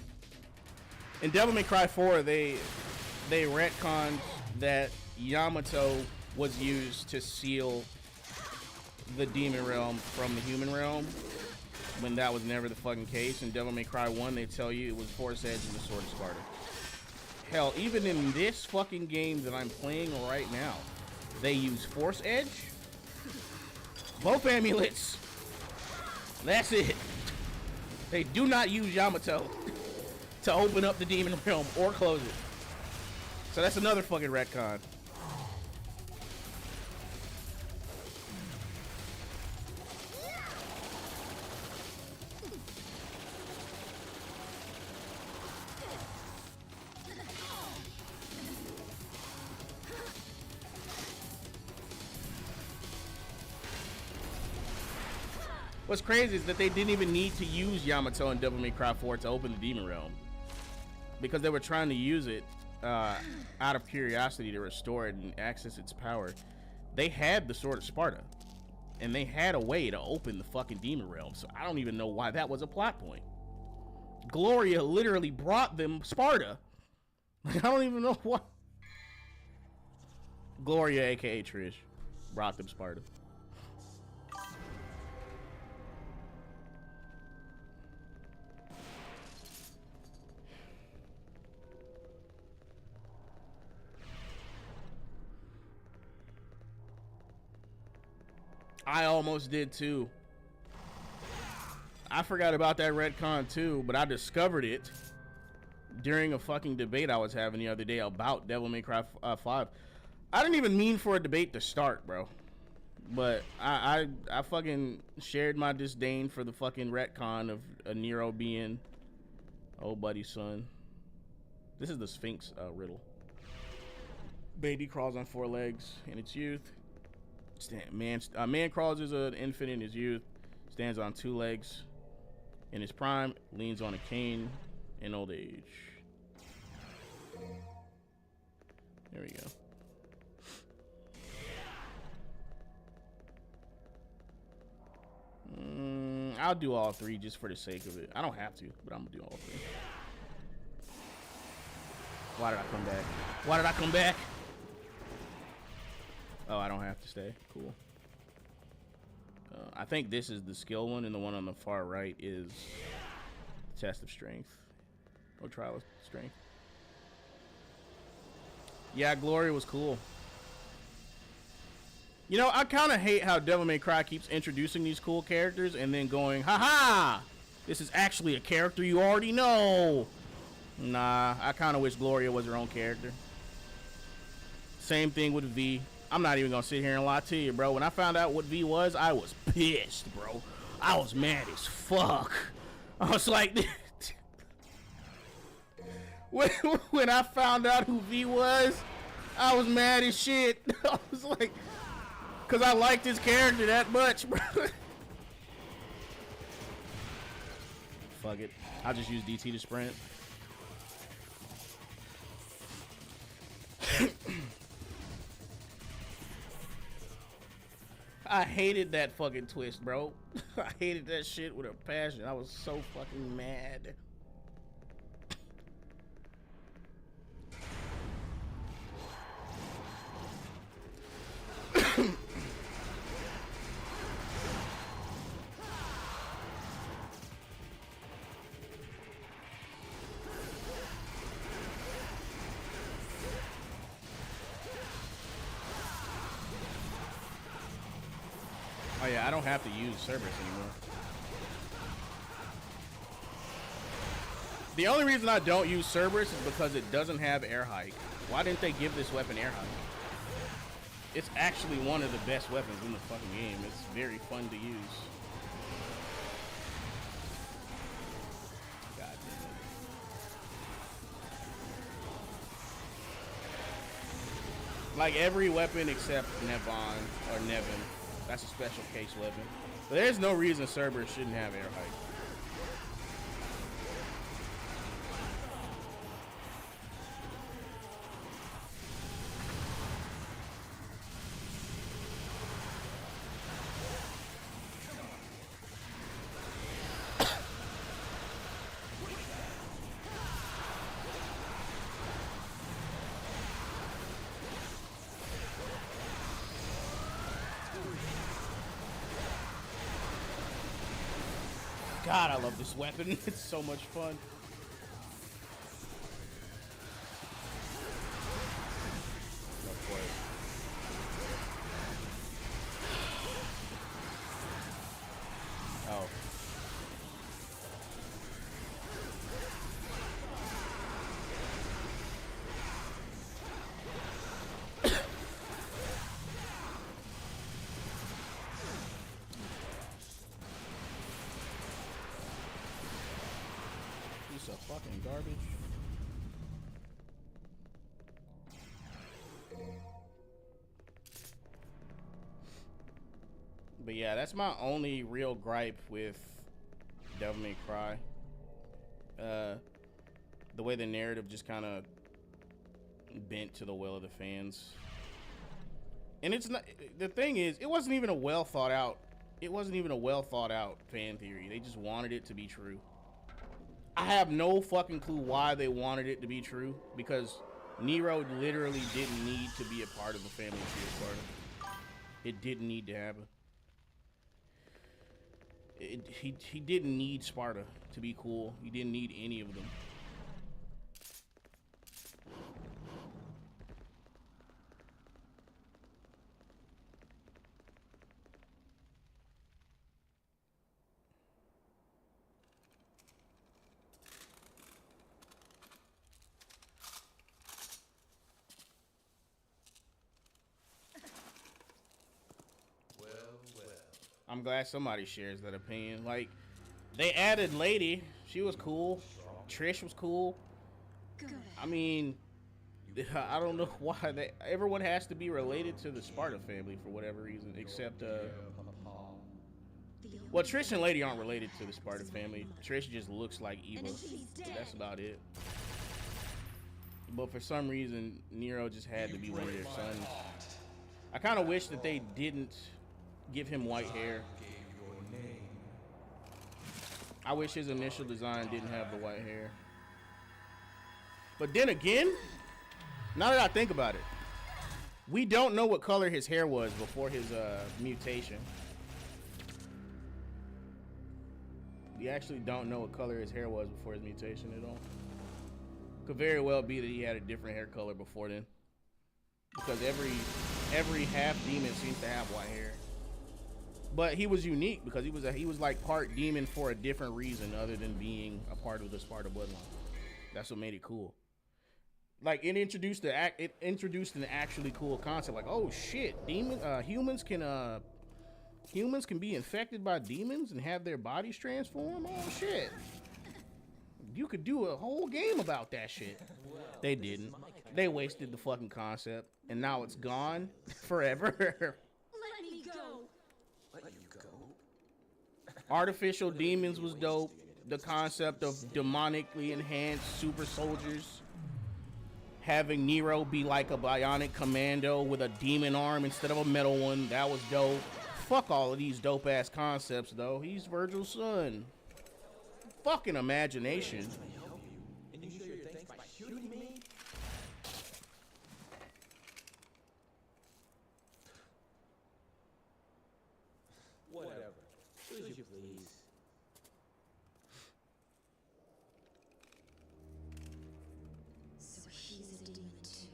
In Devil May Cry 4, they retconned that Yamato was used to seal the demon realm from the human realm, when that was never the fucking case. In Devil May Cry 1, they tell you it was Force Edge and the Sword of Sparta. Hell, even in this fucking game that I'm playing right now, they use Force Edge, both amulets. That's it. They do not use Yamato to open up the demon realm or close it. So that's another fucking retcon. What's crazy is that they didn't even need to use Yamato in Devil May Cry 4 to open the Demon Realm, because they were trying to use it out of curiosity to restore it and access its power. They had the Sword of Sparta, and they had a way to open the fucking Demon Realm, so I don't even know why that was a plot point. Gloria literally brought them Sparta. I don't even know what. Gloria, aka Trish, brought them Sparta. I almost did too. I forgot about that retcon too, but I discovered it during a fucking debate I was having the other day about Devil May Cry 5. I didn't even mean for a debate to start, bro. But I fucking shared my disdain for the fucking retcon of Nero being old buddy's son. This is the Sphinx riddle. Baby crawls on 4 legs in its youth. Man crawls as an infant in his youth. Stands on 2 legs in his prime. Leans on a cane in old age. There we go. I'll do all 3 just for the sake of it. I don't have to, but I'm gonna do all 3. Why did I come back? Why did I come back? Oh, I don't have to stay. Cool. I think this is the skill one, and the one on the far right is test of strength or trial of strength. Yeah, Glory was cool. You know, I kind of hate how Devil May Cry keeps introducing these cool characters and then going, haha, this is actually a character you already know. Nah, I kind of wish Gloria was her own character. Same thing with V. I'm not even gonna sit here and lie to you, bro. When I found out what V was, I was pissed, bro. I was mad as fuck. I was like, when I found out who V was, I was mad as shit. I was like, cause I liked his character that much, bro. Fuck it. I'll just use DT to sprint. I hated that fucking twist, bro. I hated that shit with a passion. I was so fucking mad. Oh yeah, I don't have to use Cerberus anymore. The only reason I don't use Cerberus is because it doesn't have air hike. Why didn't they give this weapon air hike? It's actually one of the best weapons in the fucking game. It's very fun to use. God damn it. Like every weapon except Nevon or Nevin. That's a special case weapon. But there's no reason Cerberus shouldn't have air hike. God, I love this weapon. It's so much fun. Oh. Piece of fucking garbage. But yeah, that's my only real gripe with Devil May Cry. The way the narrative just kind of bent to the will of the fans. And it's not, the thing is, it wasn't even a well thought out fan theory. They just wanted it to be true. I have no fucking clue why they wanted it to be true, because Nero literally didn't need to be a part of the family tree of Sparta. It didn't need to happen. He didn't need Sparta to be cool. He didn't need any of them. I'm glad somebody shares that opinion. Like, they added Lady. She was cool. Trish was cool. Good. I mean, I don't know why everyone has to be related to the Sparta family for whatever reason, except well, Trish and Lady aren't related to the Sparta family. Trish just looks like Eva. But that's about it. But for some reason, Nero just had to be one of their sons. I kind of wish that they didn't give him white hair. I wish his initial design didn't have the white hair. But then again, now that I think about it, we don't know what color his hair was before his mutation. We actually don't know what color his hair was before his mutation at all. Could very well be that he had a different hair color before then. Because every half demon seems to have white hair. But he was unique because he was like part demon for a different reason other than being a part of the Sparta bloodline. That's what made it cool. Like it introduced an actually cool concept. Like, oh shit, humans can be infected by demons and have their bodies transform. Oh shit. You could do a whole game about that shit. They didn't. They wasted the fucking concept, and now it's gone forever. Let me go. Let you go. Artificial demons was dope. The concept of demonically enhanced super soldiers. Having Nero be like a bionic commando with a demon arm instead of a metal one. That was dope. Fuck all of these dope ass concepts though. He's Virgil's son. Fucking imagination. And you show your thanks by shooting me? Whatever. Do as you please. So he's a demon too.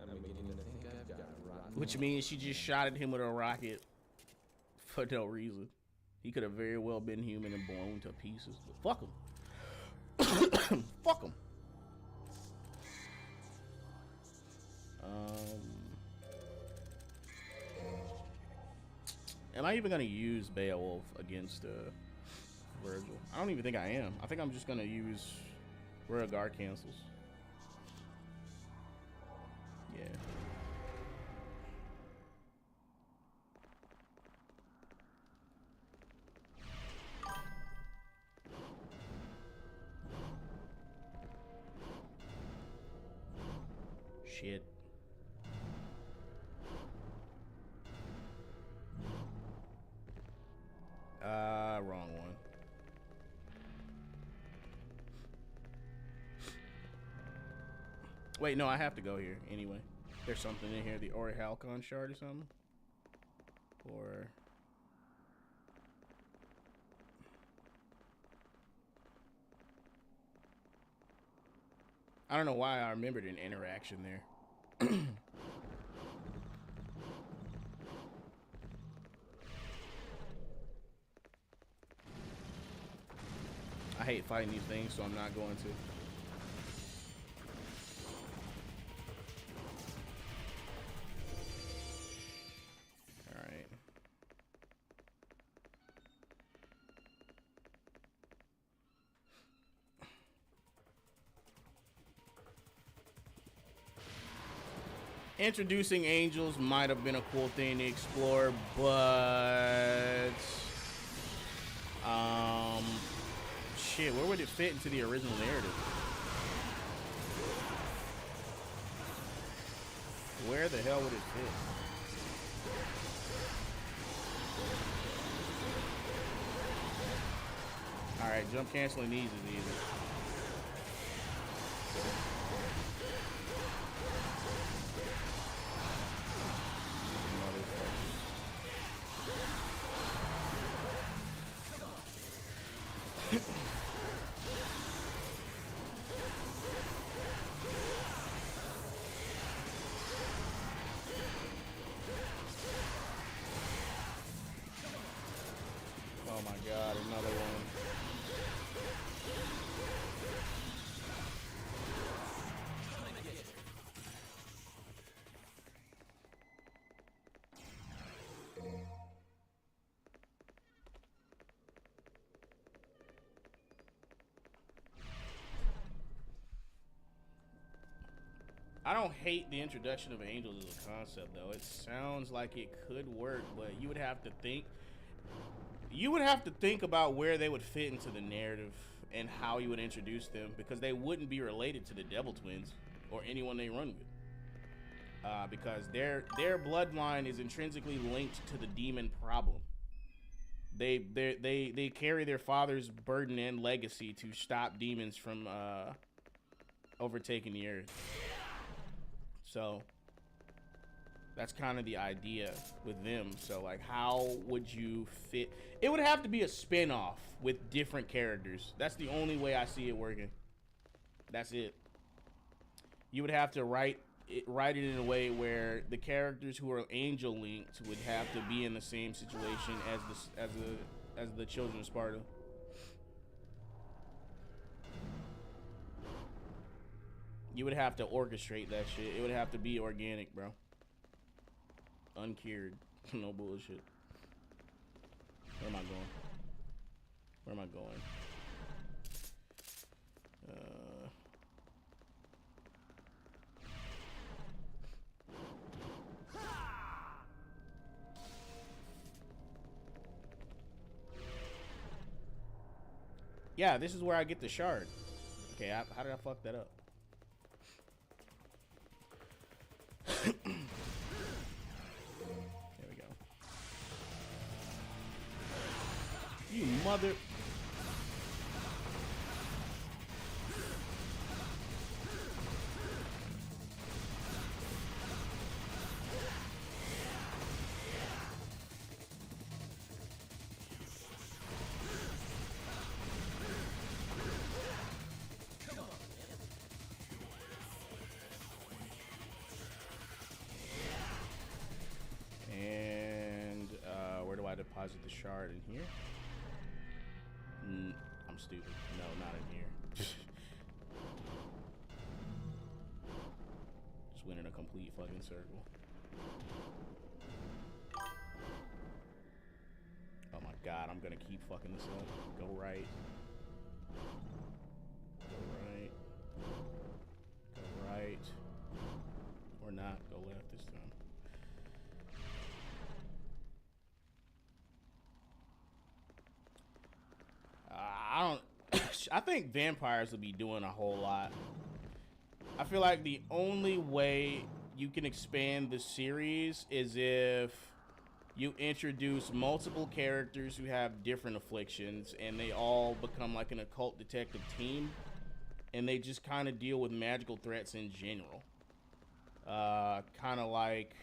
I'm beginning to think I've got rotten. Which means she just shot at him with a rocket for no reason. He could have very well been human and blown to pieces. But fuck him. Fuck him. Am I even gonna use Beowulf against Virgil? I don't even think I am. I think I'm just gonna use Rear Guard cancels. Yeah. Shit. Wrong one. Wait, no, I have to go here anyway. There's something in here, the Orichalcon shard or something. Or I don't know why I remembered an interaction there. I hate fighting these things, so I'm not going to. All right. Introducing angels might have been a cool thing to explore, but shit, where would it fit into the original narrative? Where the hell would it fit? All right, jump canceling these is easy. Oh my god, another one. I don't hate the introduction of angels as a concept, though. It sounds like it could work, but you would have to think. You would have to think about where they would fit into the narrative and how you would introduce them, because they wouldn't be related to the Devil Twins or anyone they run with, because their bloodline is intrinsically linked to the demon problem. They carry their father's burden and legacy to stop demons from overtaking the earth. So that's kind of the idea with them. So like, how would you fit? It would have to be a spin-off with different characters. That's the only way I see it working. That's it. You would have to write it in a way where the characters who are angel linked would have to be in the same situation as the children of Sparta. You would have to orchestrate that shit. It would have to be organic, bro. Uncured. No bullshit. Where am I going? Where am I going? Yeah, this is where I get the shard. Okay, how did I fuck that up? There we go. You mother... Deposit the shard in here. I'm stupid. No, not in here. Just went in a complete fucking circle. Oh my god, I'm gonna keep fucking this up. Go right. Go right. Go right. Or not. Go left this time. I think vampires will be doing a whole lot. I feel like the only way you can expand the series is if you introduce multiple characters who have different afflictions and they all become like an occult detective team, and they just kind of deal with magical threats in general. Kind of like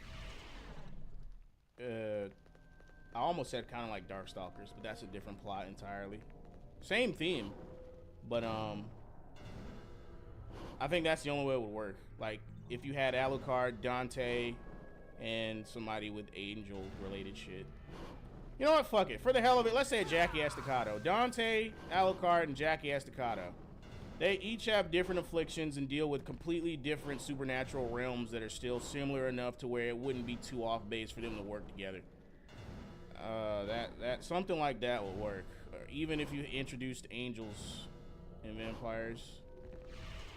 I almost said kind of like Darkstalkers, but that's a different plot entirely. Same theme, but I think that's the only way it would work. Like if you had Alucard, Dante, and somebody with angel related shit. You know what? Fuck it. For the hell of it, let's say Jackie Estacado. Dante, Alucard, and Jackie Estacado. They each have different afflictions and deal with completely different supernatural realms that are still similar enough to where it wouldn't be too off base for them to work together. That something like that would work. Or even if you introduced angels and vampires,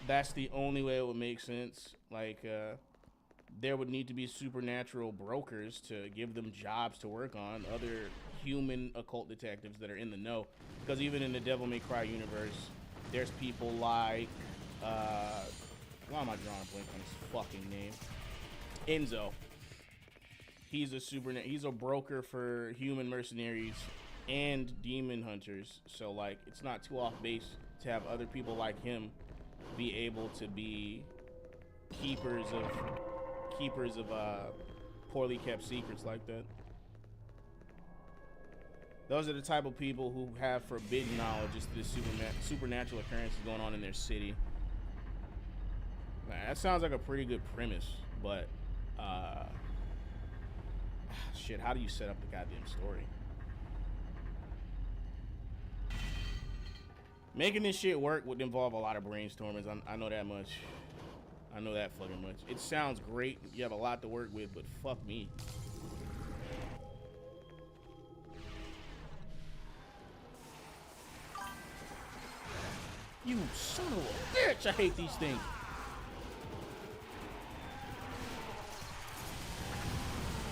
that's the only way it would make sense. Like there would need to be supernatural brokers to give them jobs to work on, other human occult detectives that are in the know. Because even in the Devil May Cry universe, there's people like why am I drawing a blank on his fucking name? Enzo. He's a broker for human mercenaries and demon hunters. So like it's not too off base to have other people like him be able to be keepers of poorly kept secrets like that. Those are the type of people who have forbidden knowledge as to the supernatural occurrences going on in their city. That sounds like a pretty good premise, but shit, how do you set up the goddamn story? Making this shit work would involve a lot of brainstorming. I know that much. I know that fucking much. It sounds great. You have a lot to work with, but fuck me. You son of a bitch! I hate these things.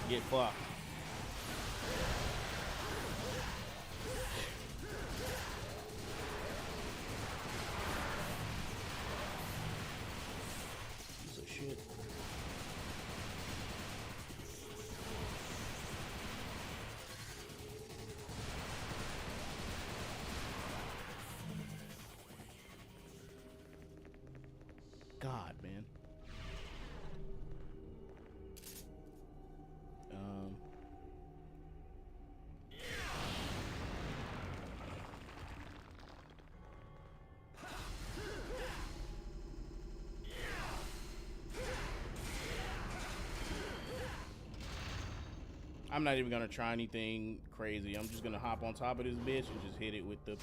Get fucked. Piece of shit. God, man. I'm not even gonna try anything crazy. I'm just gonna hop on top of this bitch and just hit it with the...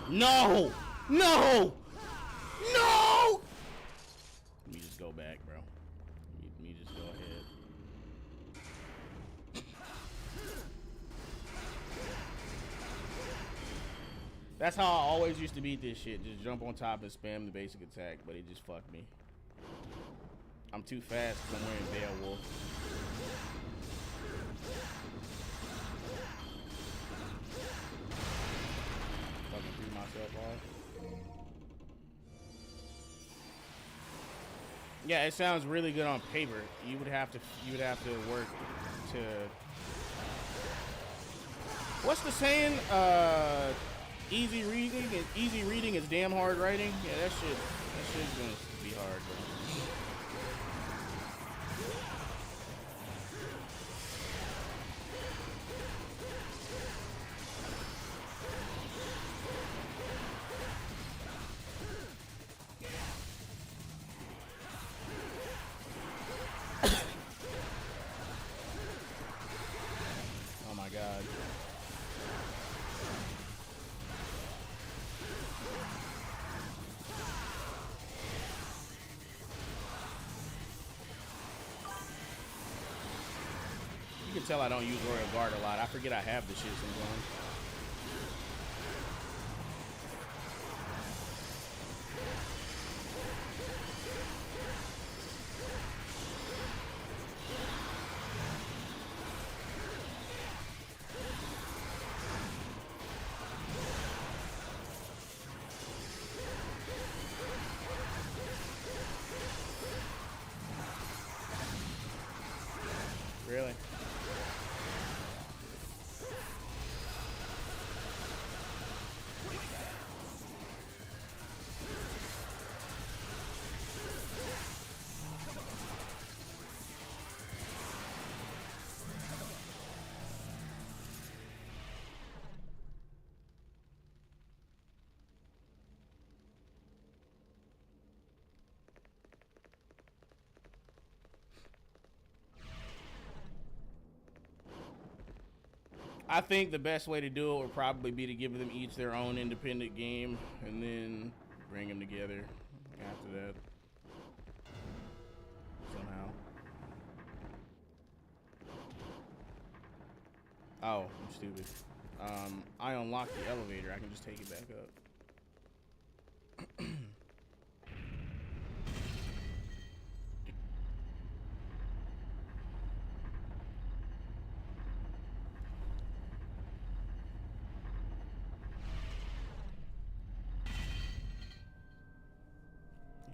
No! No! No! Let me just go back, bro. Let me just go ahead. That's how I always used to beat this shit. Just jump on top and spam the basic attack, but it just fucked me. I'm too fast because I'm wearing Beowulf. Fucking threw myself off. Yeah, it sounds really good on paper. You would have to work to... What's the saying? Easy reading is damn hard writing. Yeah, that shit's gonna be hard, bro. Oh my god. You can tell I don't use Royal Guard a lot. I forget I have the shit sometimes. Really? I think the best way to do it would probably be to give them each their own independent game and then bring them together after that. Somehow. Oh, I'm stupid. I unlocked the elevator. I can just take it back up.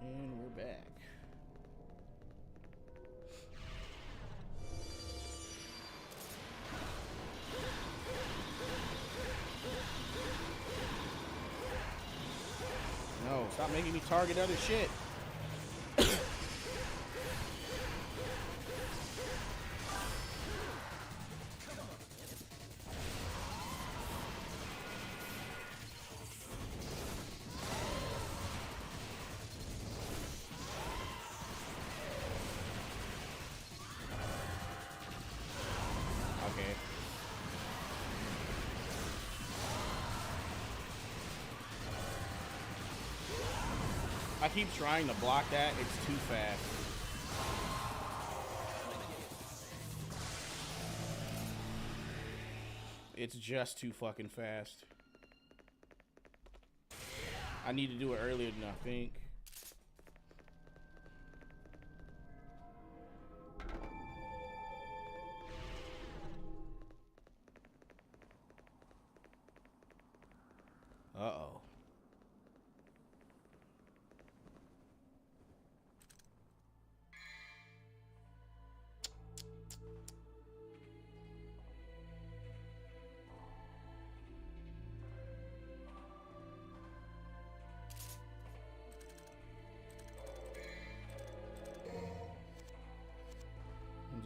And we're back. No, stop making me target other shit. Okay. I keep trying to block that. It's too fast. It's just too fucking fast. I need to do it earlier than I think. Uh-oh.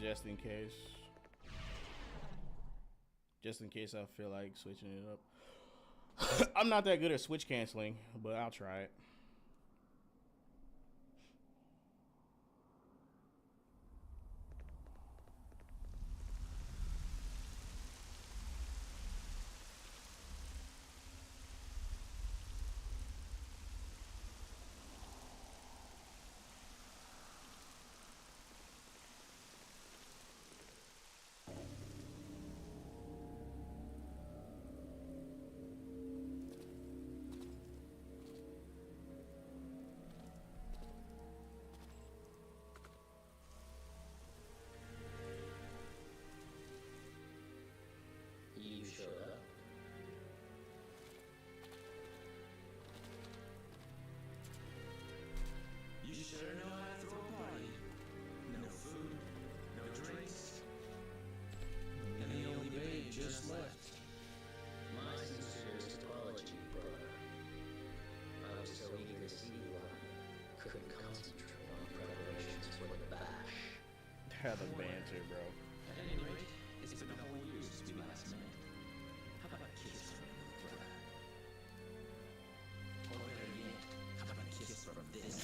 Just in case. Just in case I feel like switching it up. I'm not that good at switch canceling, but I'll try it. You showed up. You sure know how to throw a party. No food, no drinks. And the only babe just left. My sincerest apology, brother. I was so eager to see you, I couldn't concentrate on preparations for the bash. The banter, bro. At any rate, it's been a whole year since we last met. How about a kiss from your brother? Or better yet, how about a kiss from this?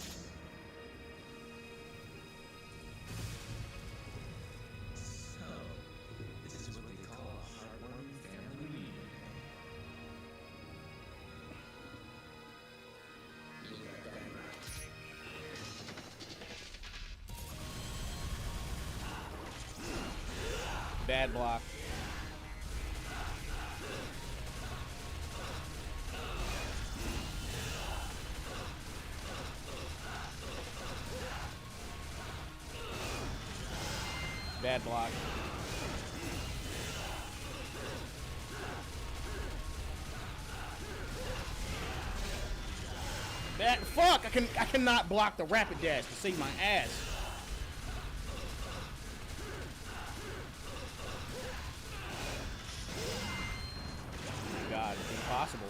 So, this is what they call a heartwarming family reunion. You got that right. Bad block. Bad block. Bad fuck! I cannot block the rapid dash to save my ass. Oh my God, it's impossible.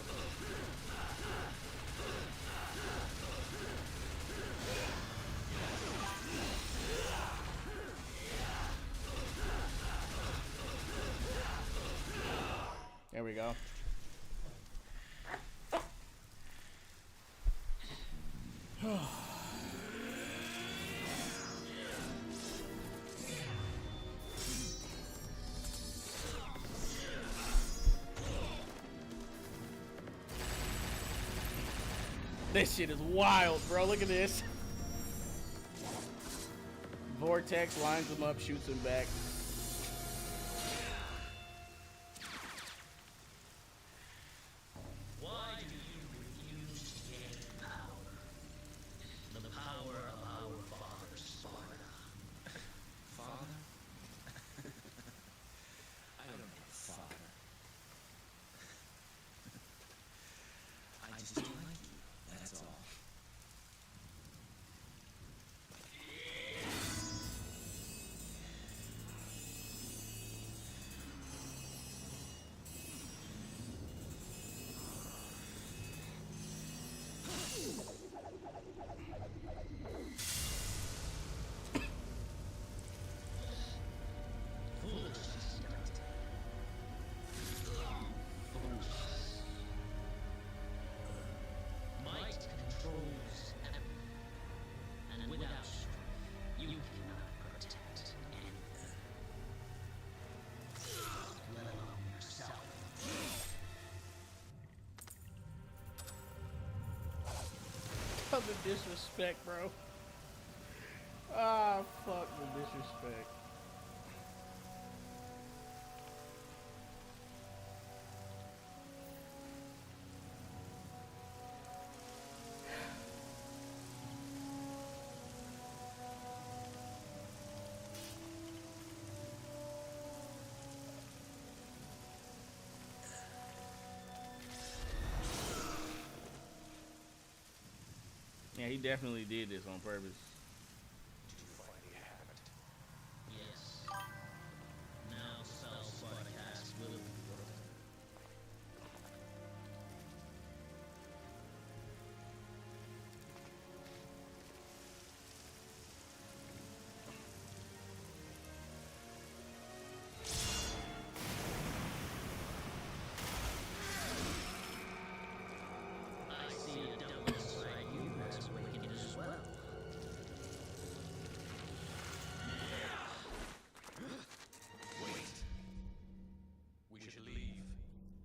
There we go. This shit is wild, bro. Look at this. Vortex lines him up, shoots him back. Why do you refuse to gain power? The power of our father, Sparta. Father? I don't have a father. I just don't like you, that's all. Might controls everything, and without strength, you cannot protect anything, let alone yourself. Oh, the disrespect, bro. Ah, fuck the disrespect. Yeah, he definitely did this on purpose. Yes. Now the spells broadcast will work. I see a devil inside you has awakened as well. Wait. We should leave.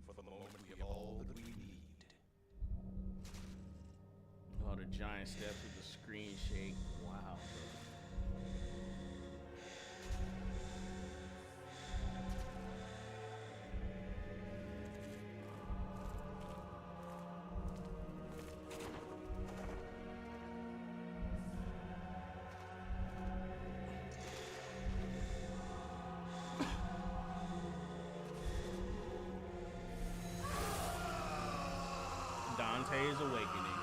For the moment, we have all that we need. Oh, the giant steps with the screen shake. Wow. Dante's Awakening.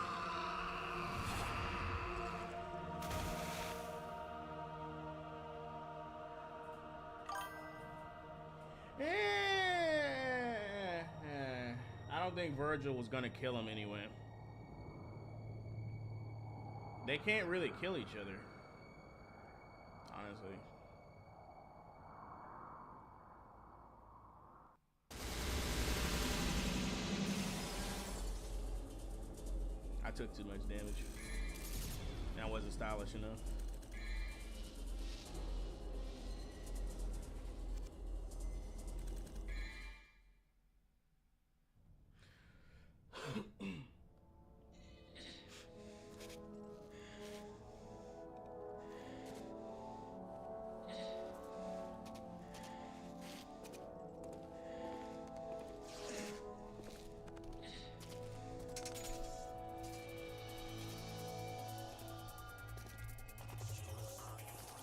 I don't think Virgil was gonna kill him anyway. They can't really kill each other, honestly. I took too much damage. That wasn't stylish enough.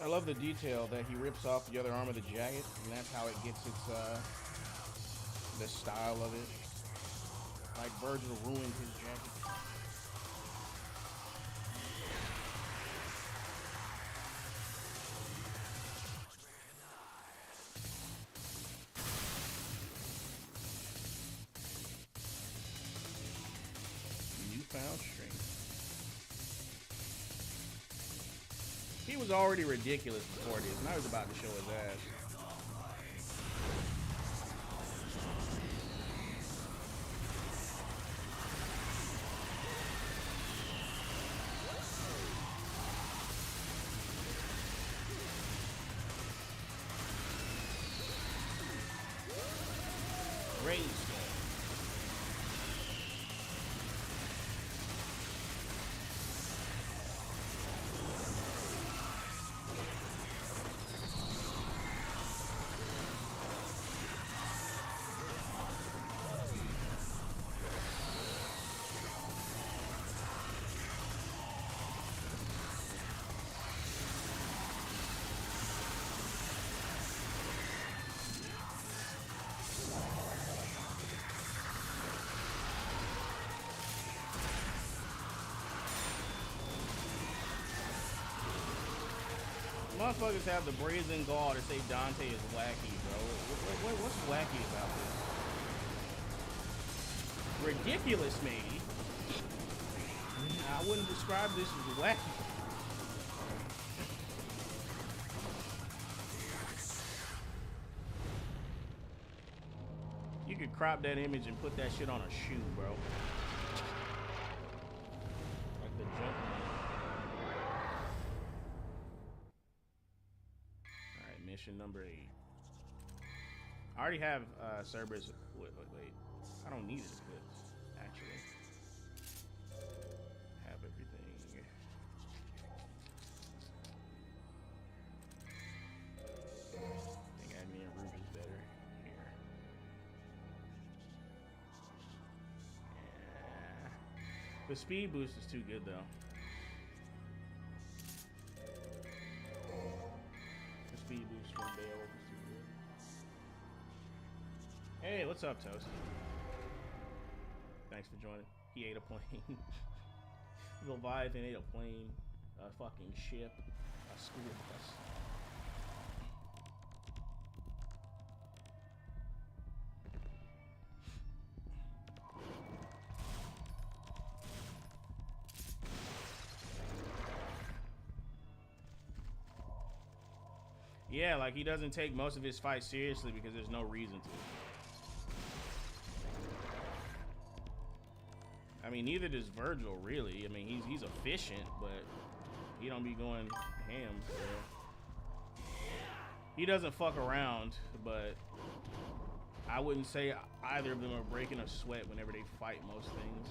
I love the detail that he rips off the other arm of the jacket, and that's how it gets its the style of it. Like Virgil ruined his jacket. Newfound strength. He was already ridiculous before this, and I was about to show his ass. Rainstorm. Motherfuckers have the brazen gall to say Dante is wacky, bro. What's wacky about this? Ridiculous, maybe. I wouldn't describe this as wacky. You could crop that image and put that shit on a shoe, bro. Like the jump. Mission number 8. I already have Cerberus. Wait. I don't need it equipped, actually. Have everything. I think Agni and Ruby's better here. Yeah. The speed boost is too good, though. Speed boost from Bale was too good. Hey, what's up, Toast? Thanks for joining. He ate a plane. Leviathan ate a plane, a fucking ship, a school bus. Yeah, like he doesn't take most of his fights seriously because there's no reason to. I mean, neither does Virgil, really. I mean, he's efficient, but he don't be going ham. So. He doesn't fuck around, but I wouldn't say either of them are breaking a sweat whenever they fight most things.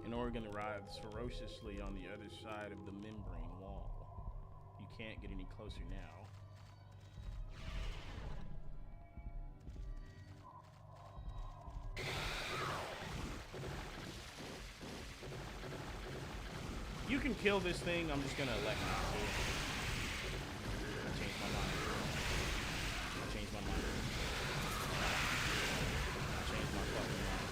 An organ arrives ferociously on the other side of the membrane wall. You can't get any closer now. You can kill this thing. I'm just gonna let him do it. I changed my mind. I changed my mind. I changed my fucking mind.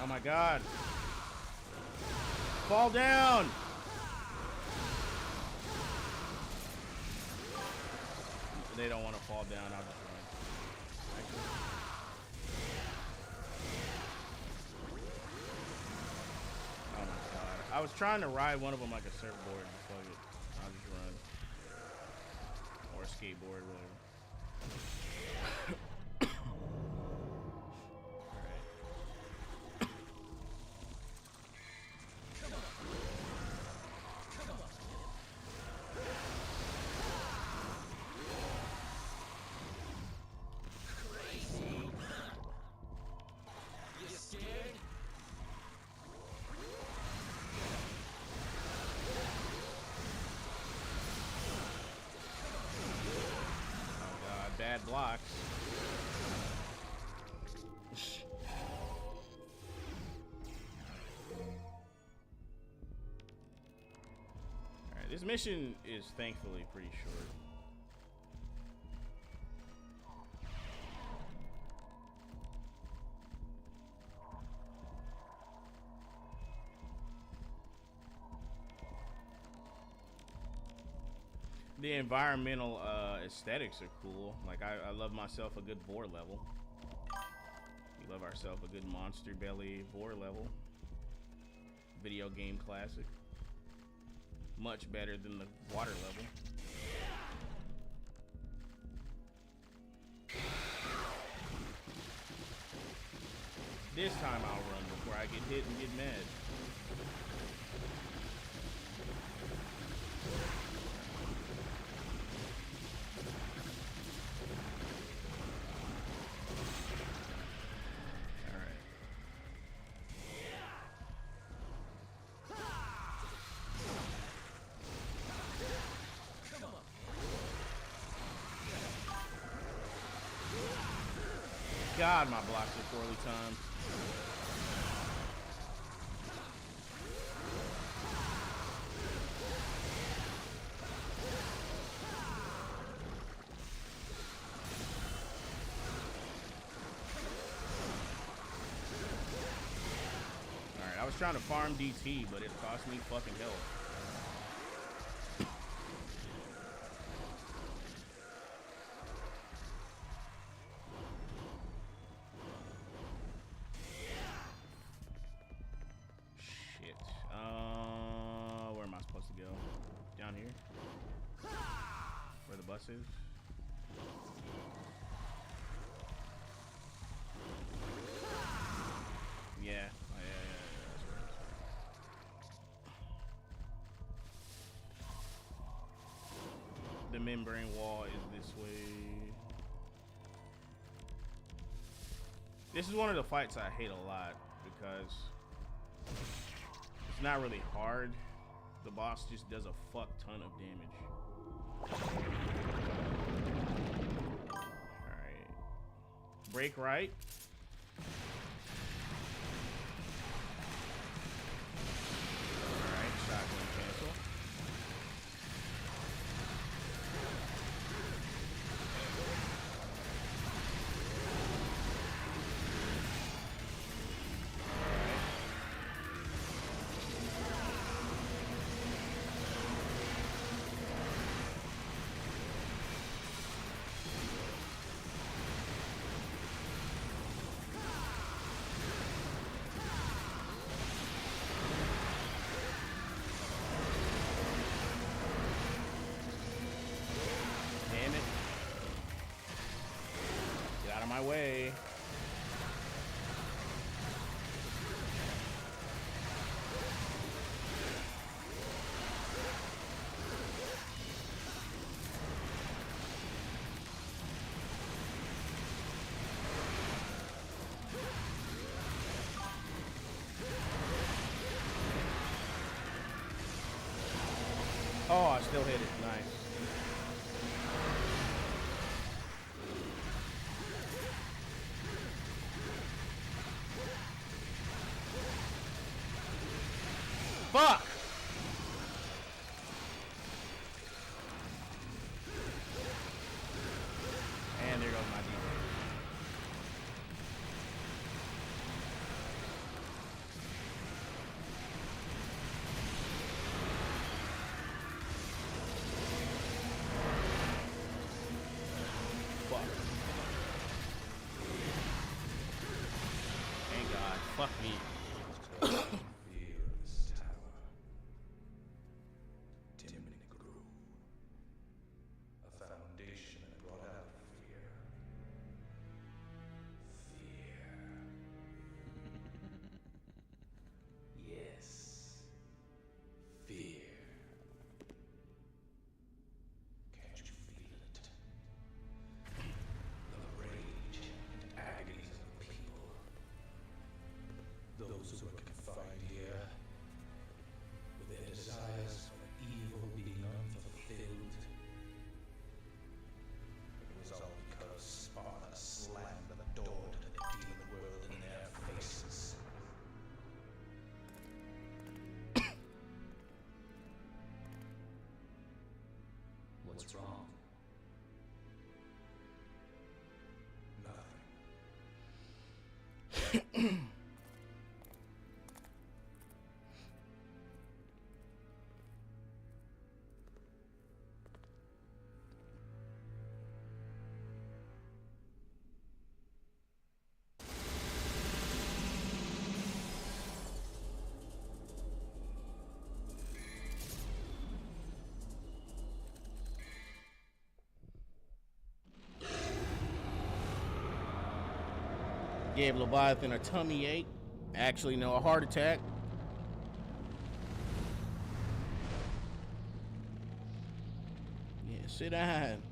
Oh my god. Fall down. They don't want to fall down. I'll just run. Oh my god. I was trying to ride one of them like a surfboard. Fuck it. I'll just run. Or a skateboard, whatever. Bad blocks. Alright, this mission is thankfully pretty short. The environmental aesthetics are cool. Like I love myself a good vor level. We love ourselves a good monster belly vor level. Video game classic. Much better than the water level. This time I'll run before I get hit and get mad. God, my blocks are poorly timed. was trying to farm DT, but it cost me fucking health. Shit. Where am I supposed to go? Down here? Where the bus is? Yeah. That's where it is. The membrane wall is this way. This is one of the fights I hate a lot because it's not really hard. The boss just does a fuck ton of damage. Alright. Break right. Alright, shotgun cancel. My way. Oh, I still hit it. Nice. Fuck! And there goes my D-Ray. Fuck. Thank God. Fuck me. Those who are confined here, with their desires for evil being unfulfilled. It was all because Sparta slammed the door to the demon world in their faces. What's wrong? Nothing. Gave Leviathan a tummy ache. Actually, no, a heart attack. Yeah, sit down.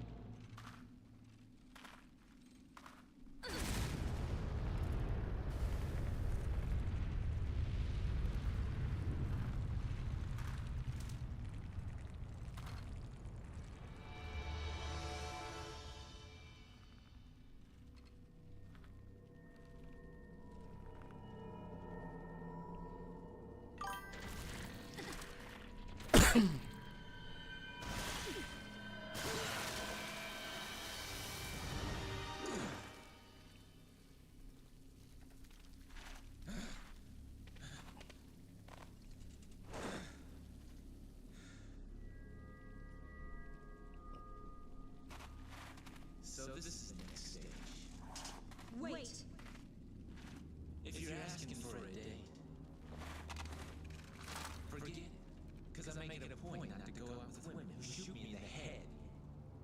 the women who shoot me in the head.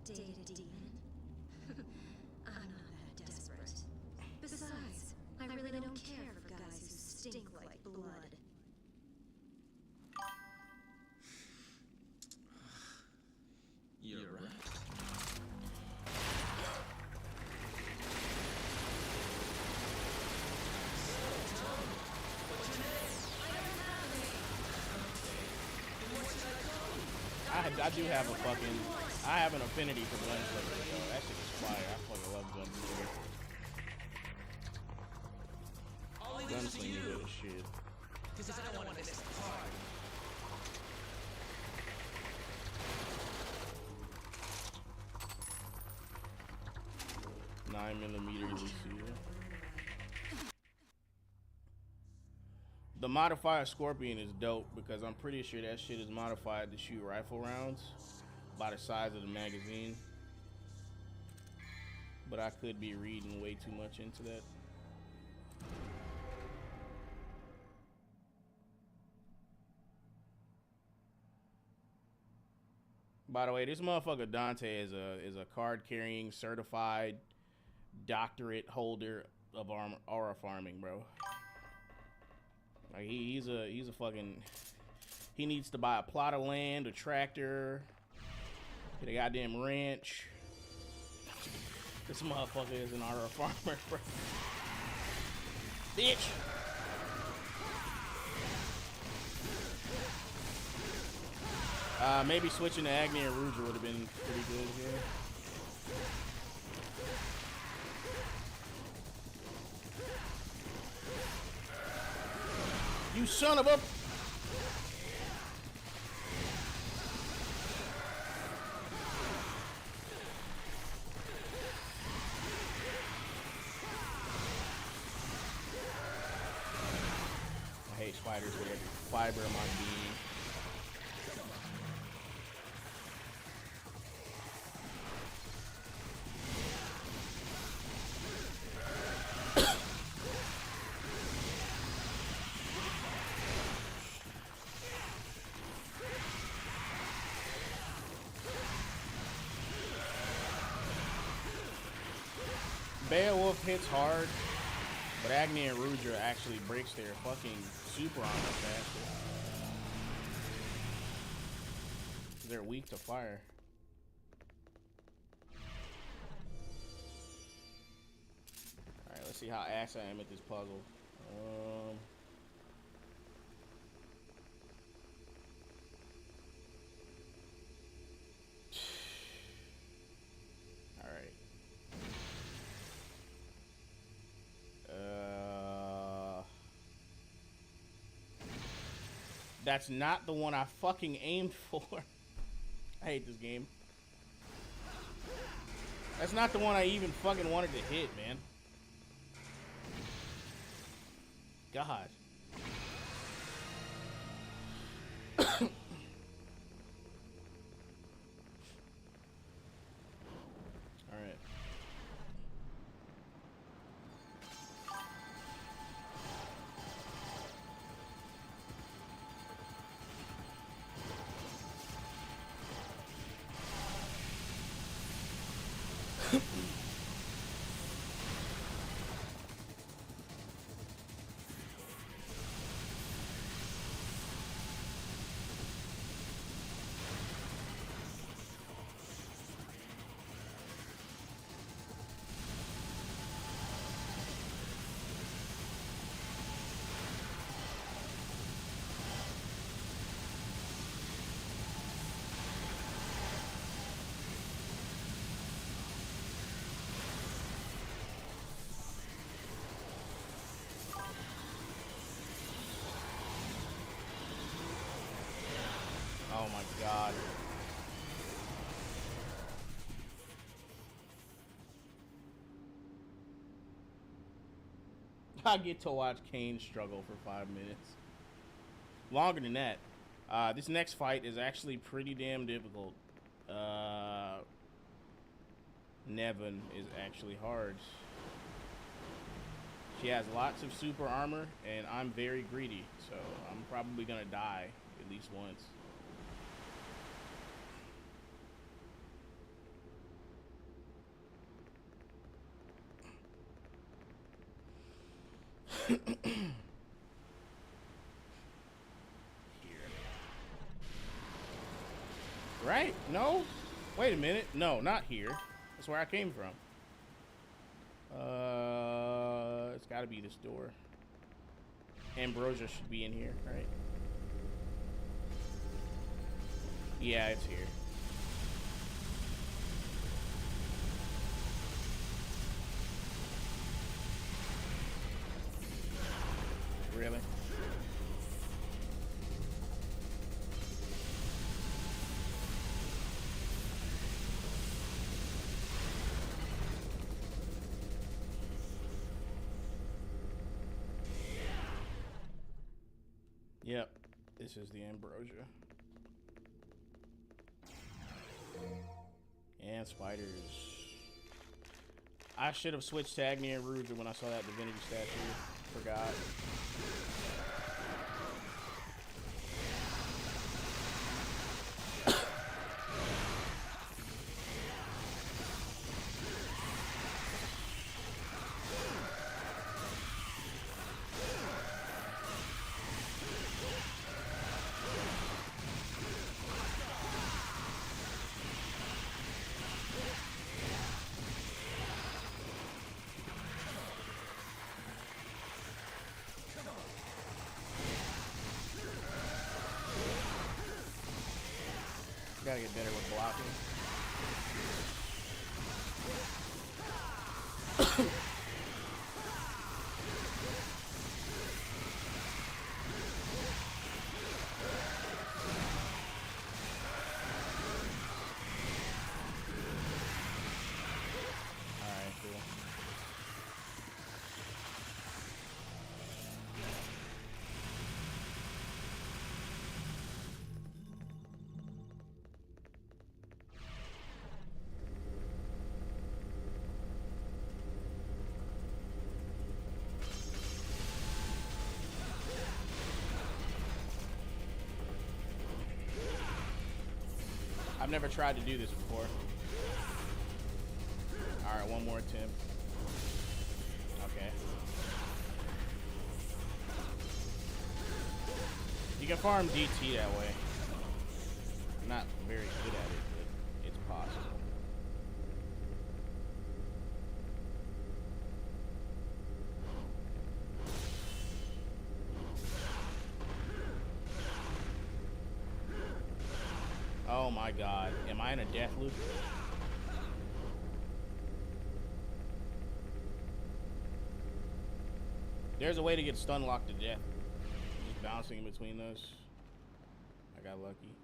Date a demon? I'm not that desperate. Besides, I really don't care for guys who stink like blood. You're right. I do have a fucking, I have an affinity for gunslingers, yo. That shit is fire. I fucking love gunslingers. Gunslingers is shit. Because I don't want to miss the party. The modified Scorpion is dope because I'm pretty sure that shit is modified to shoot rifle rounds by the size of the magazine. But I could be reading way too much into that. By the way, this motherfucker Dante is a card-carrying, certified doctorate holder of aura farming, bro. Like he's a fucking. He needs to buy a plot of land, a tractor, get a goddamn ranch. This motherfucker is an aura farmer, bro. Bitch. Maybe switching to Agni and Ruger would have been pretty good here. You son of a... I hate spiders with every fiber of my being. Beowulf hits hard, but Agni and Rudra actually breaks their fucking super armor faster. They're weak to fire. Alright, let's see how ass I am at this puzzle. Alright. That's not the one I fucking aimed for. I hate this game. That's not the one I even fucking wanted to hit, man. God. Alright. Oh my God. I get to watch Kaine struggle for 5 minutes. Longer than that. This next fight is actually pretty damn difficult. Nevin is actually hard. She has lots of super armor, and I'm very greedy, so I'm probably gonna die at least once. Right? No? Wait a minute. No, not here. That's where I came from. It's gotta be this door. Ambrosia should be in here, right? Yeah, it's here. Really? Yep, this is the Ambrosia. And spiders. I should have switched to Agni and Rouge when I saw that divinity statue. Forgot. Gotta get better with blocking. Alright, cool. I've never tried to do this before. Alright, one more attempt. Okay. You can farm DT that way. I'm not very good at it, but it's possible. Oh my god. Am I in a death loop? There's a way to get stun locked to death. Just bouncing in between those. I got lucky.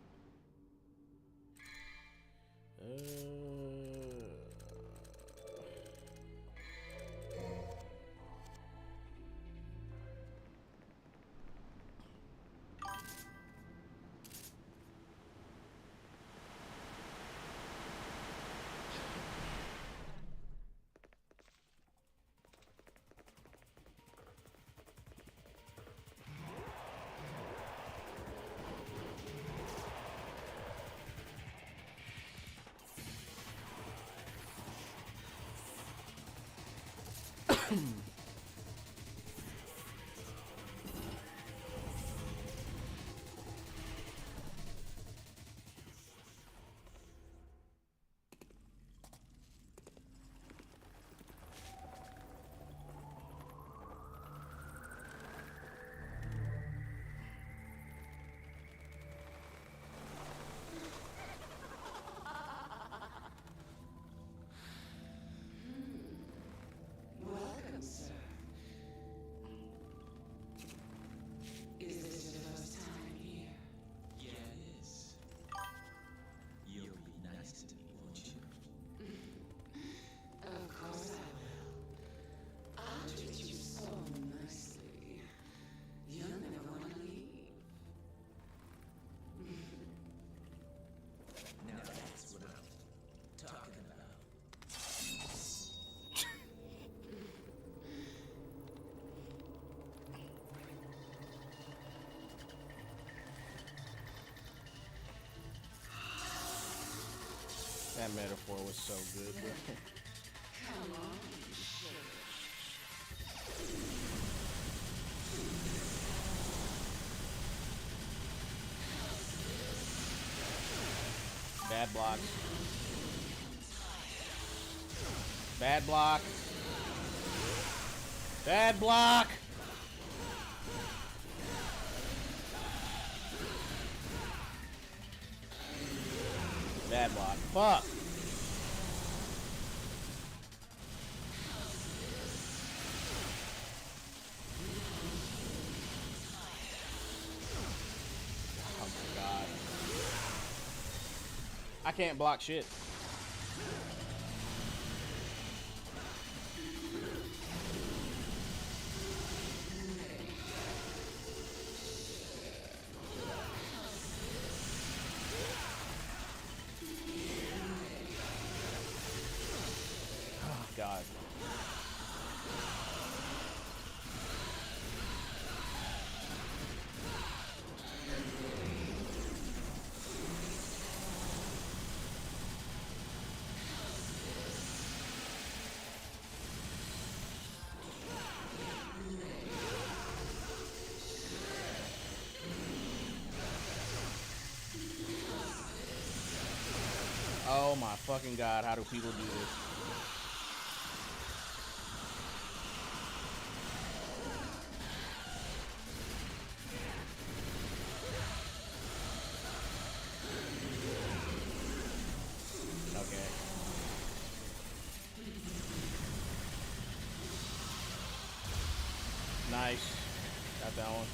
Welcome, sir. Is this your first time here? Yeah, it is. You'll be nice to me, won't you? Of course I will. I'll treat you so nicely. You'll never want to leave. Now that's what I'm talking about. That metaphor was so good, bro. Come on, sure. Bad block. Bad block. Bad block. Bad block. Fuck. Oh my god. I can't block shit. God. Oh my fucking god, how do people do this? Okay. Nice. Got that one.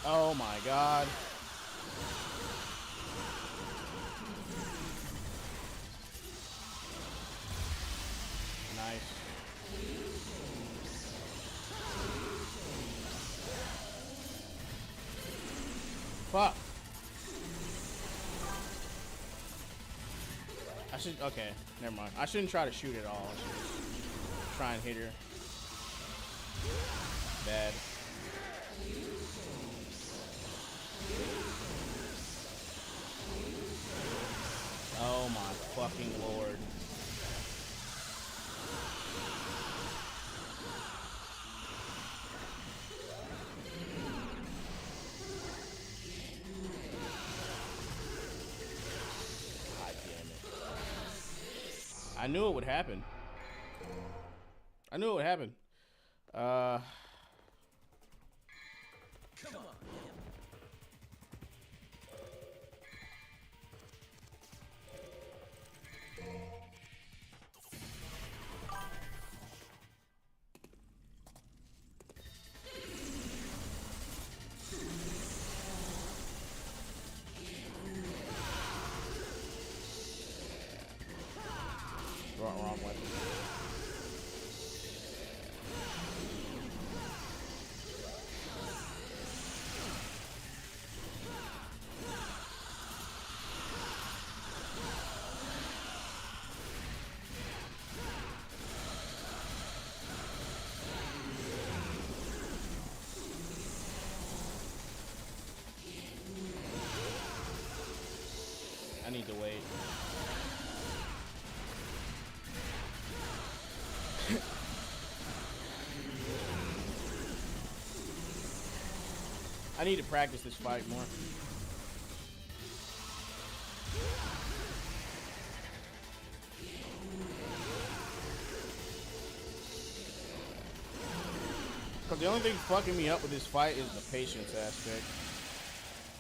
Oh my god. Nice. Fuck. I should, okay, never mind. I shouldn't try to shoot at all. I should just try and hit her. Bad. Oh my fucking lord. God damn it. I knew it would happen. I knew it would happen. Wrong weapon. I need to wait. I need to practice this fight more. Because the only thing fucking me up with this fight is the patience aspect.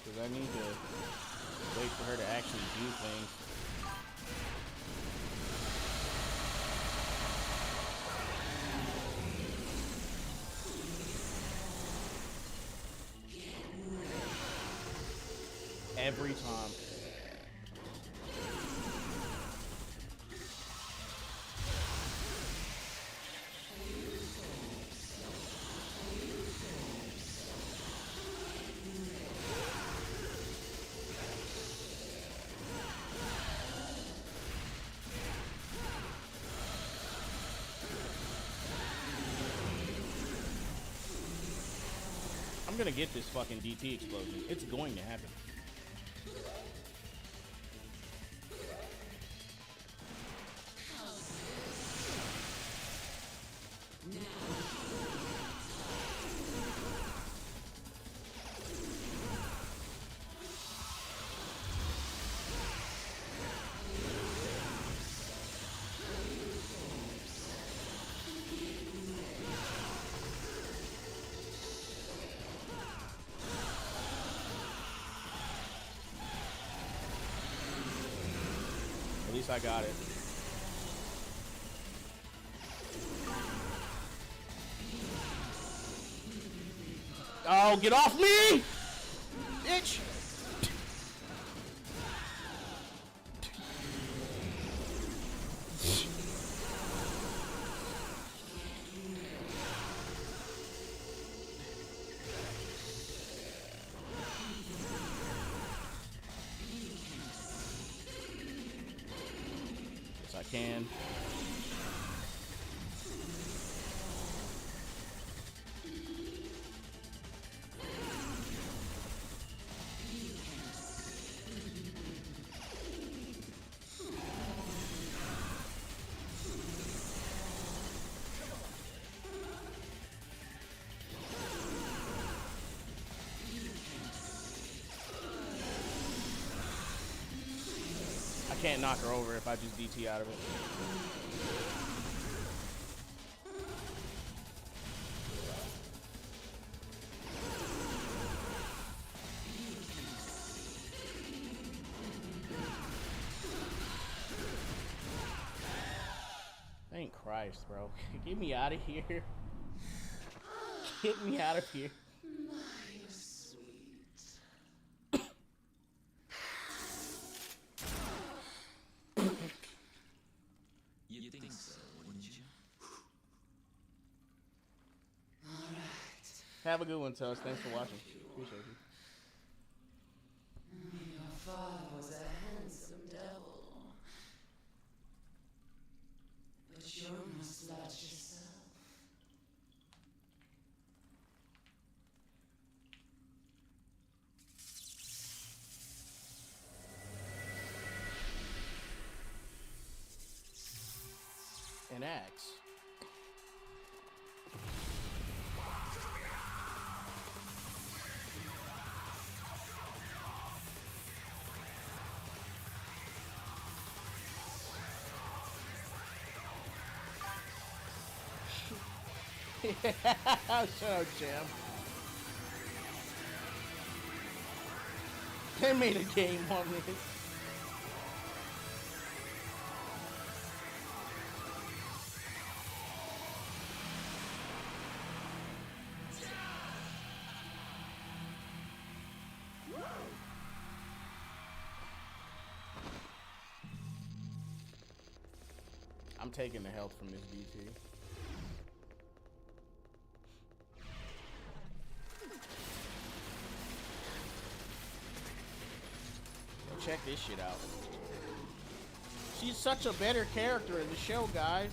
Because I need to wait for her to actually do things. Every time. I'm gonna get this fucking DT explosion. It's going to happen. least I got it. Oh, get off me! Bitch! Yes, I can. I can't knock her over if I just DT out of it. Thank Christ, bro. Get me out of here. Get me out of here. You'd think so, wouldn't you? Have a good one, Toast. Thanks for watching. Appreciate you. Your father was a handsome devil. But you're no slouch yourself. An axe. Shut up, Jam. They made a game on this. I'm taking the health from this DT. Check this shit out. She's such a better character in the show, guys.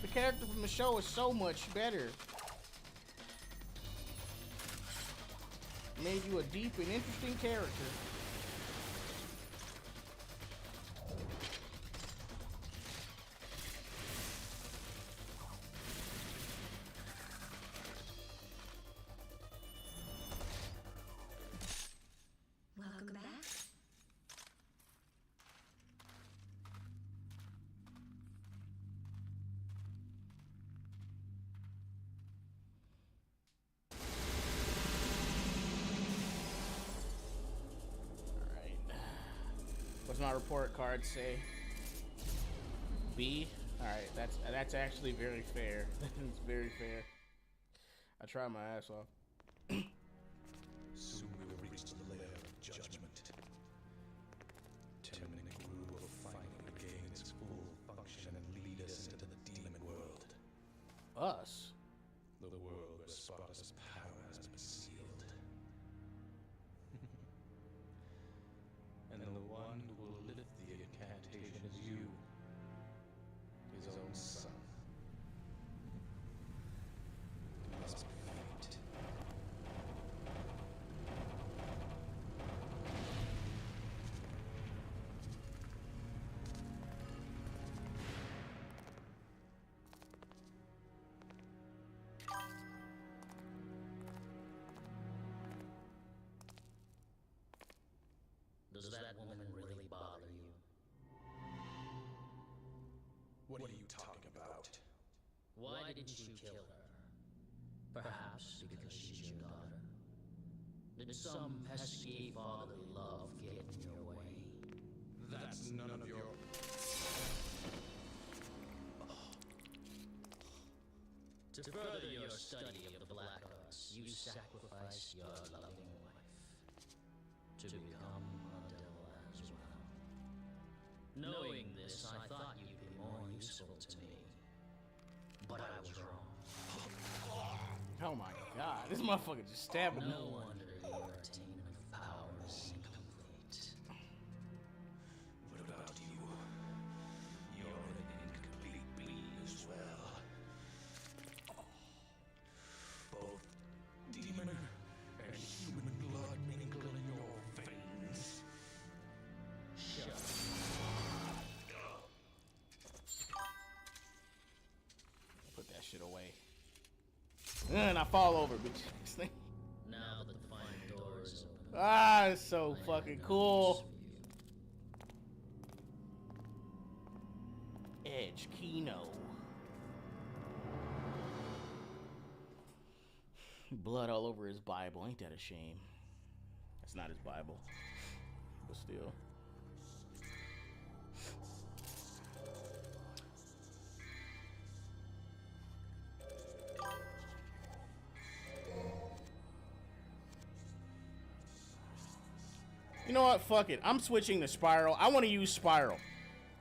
The character from the show is so much better. Made you a deep and interesting character. Welcome back. Alright. What's my report card say? B? Alright, that's actually very fair. It's very fair. I tried my ass off. Soon we will reach the lair of judgment. Terminating Gru will finally regain its full function and lead us into the demon world. Us? The world where Sparta's power has been sealed. And the one who will lift the incantation is you, his own son. It must be fate. Does that woman really bother you? What are you talking about? Why didn't you kill her? Perhaps because she's your daughter? Did some pesky fatherly love get in your way? That's none of your To further your study of the black arts, you sacrifice your loving wife to become a devil as well. Knowing this, I thought you'd be more useful to me, but I was wrong. Oh my god, this motherfucker just stabbed me. No wonder your attainment of power is incomplete. What about you? You're an incomplete being as well. Both demon and human blood mingle in your veins. Shut up. Put that shit away. And I fall over, bitch. Now that the fine door is open, Ah, it's so fucking cool. Edge Kino. Blood all over his Bible. Ain't that a shame? That's not his Bible. But still. You know what? Fuck it. I'm switching to Spiral. I want to use Spiral.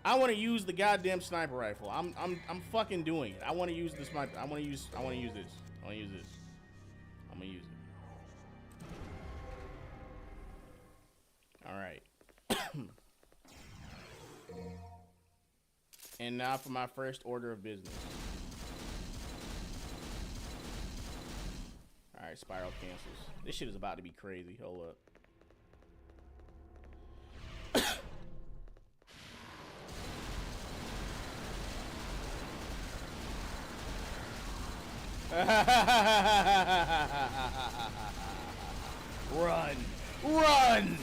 I want to use the goddamn sniper rifle. I'm fucking doing it. I want to use this. I want to use this. I want to use this. I'm gonna use it. All right. And now for my first order of business. All right, Spiral cancels. This shit is about to be crazy. Hold up. Run! Run!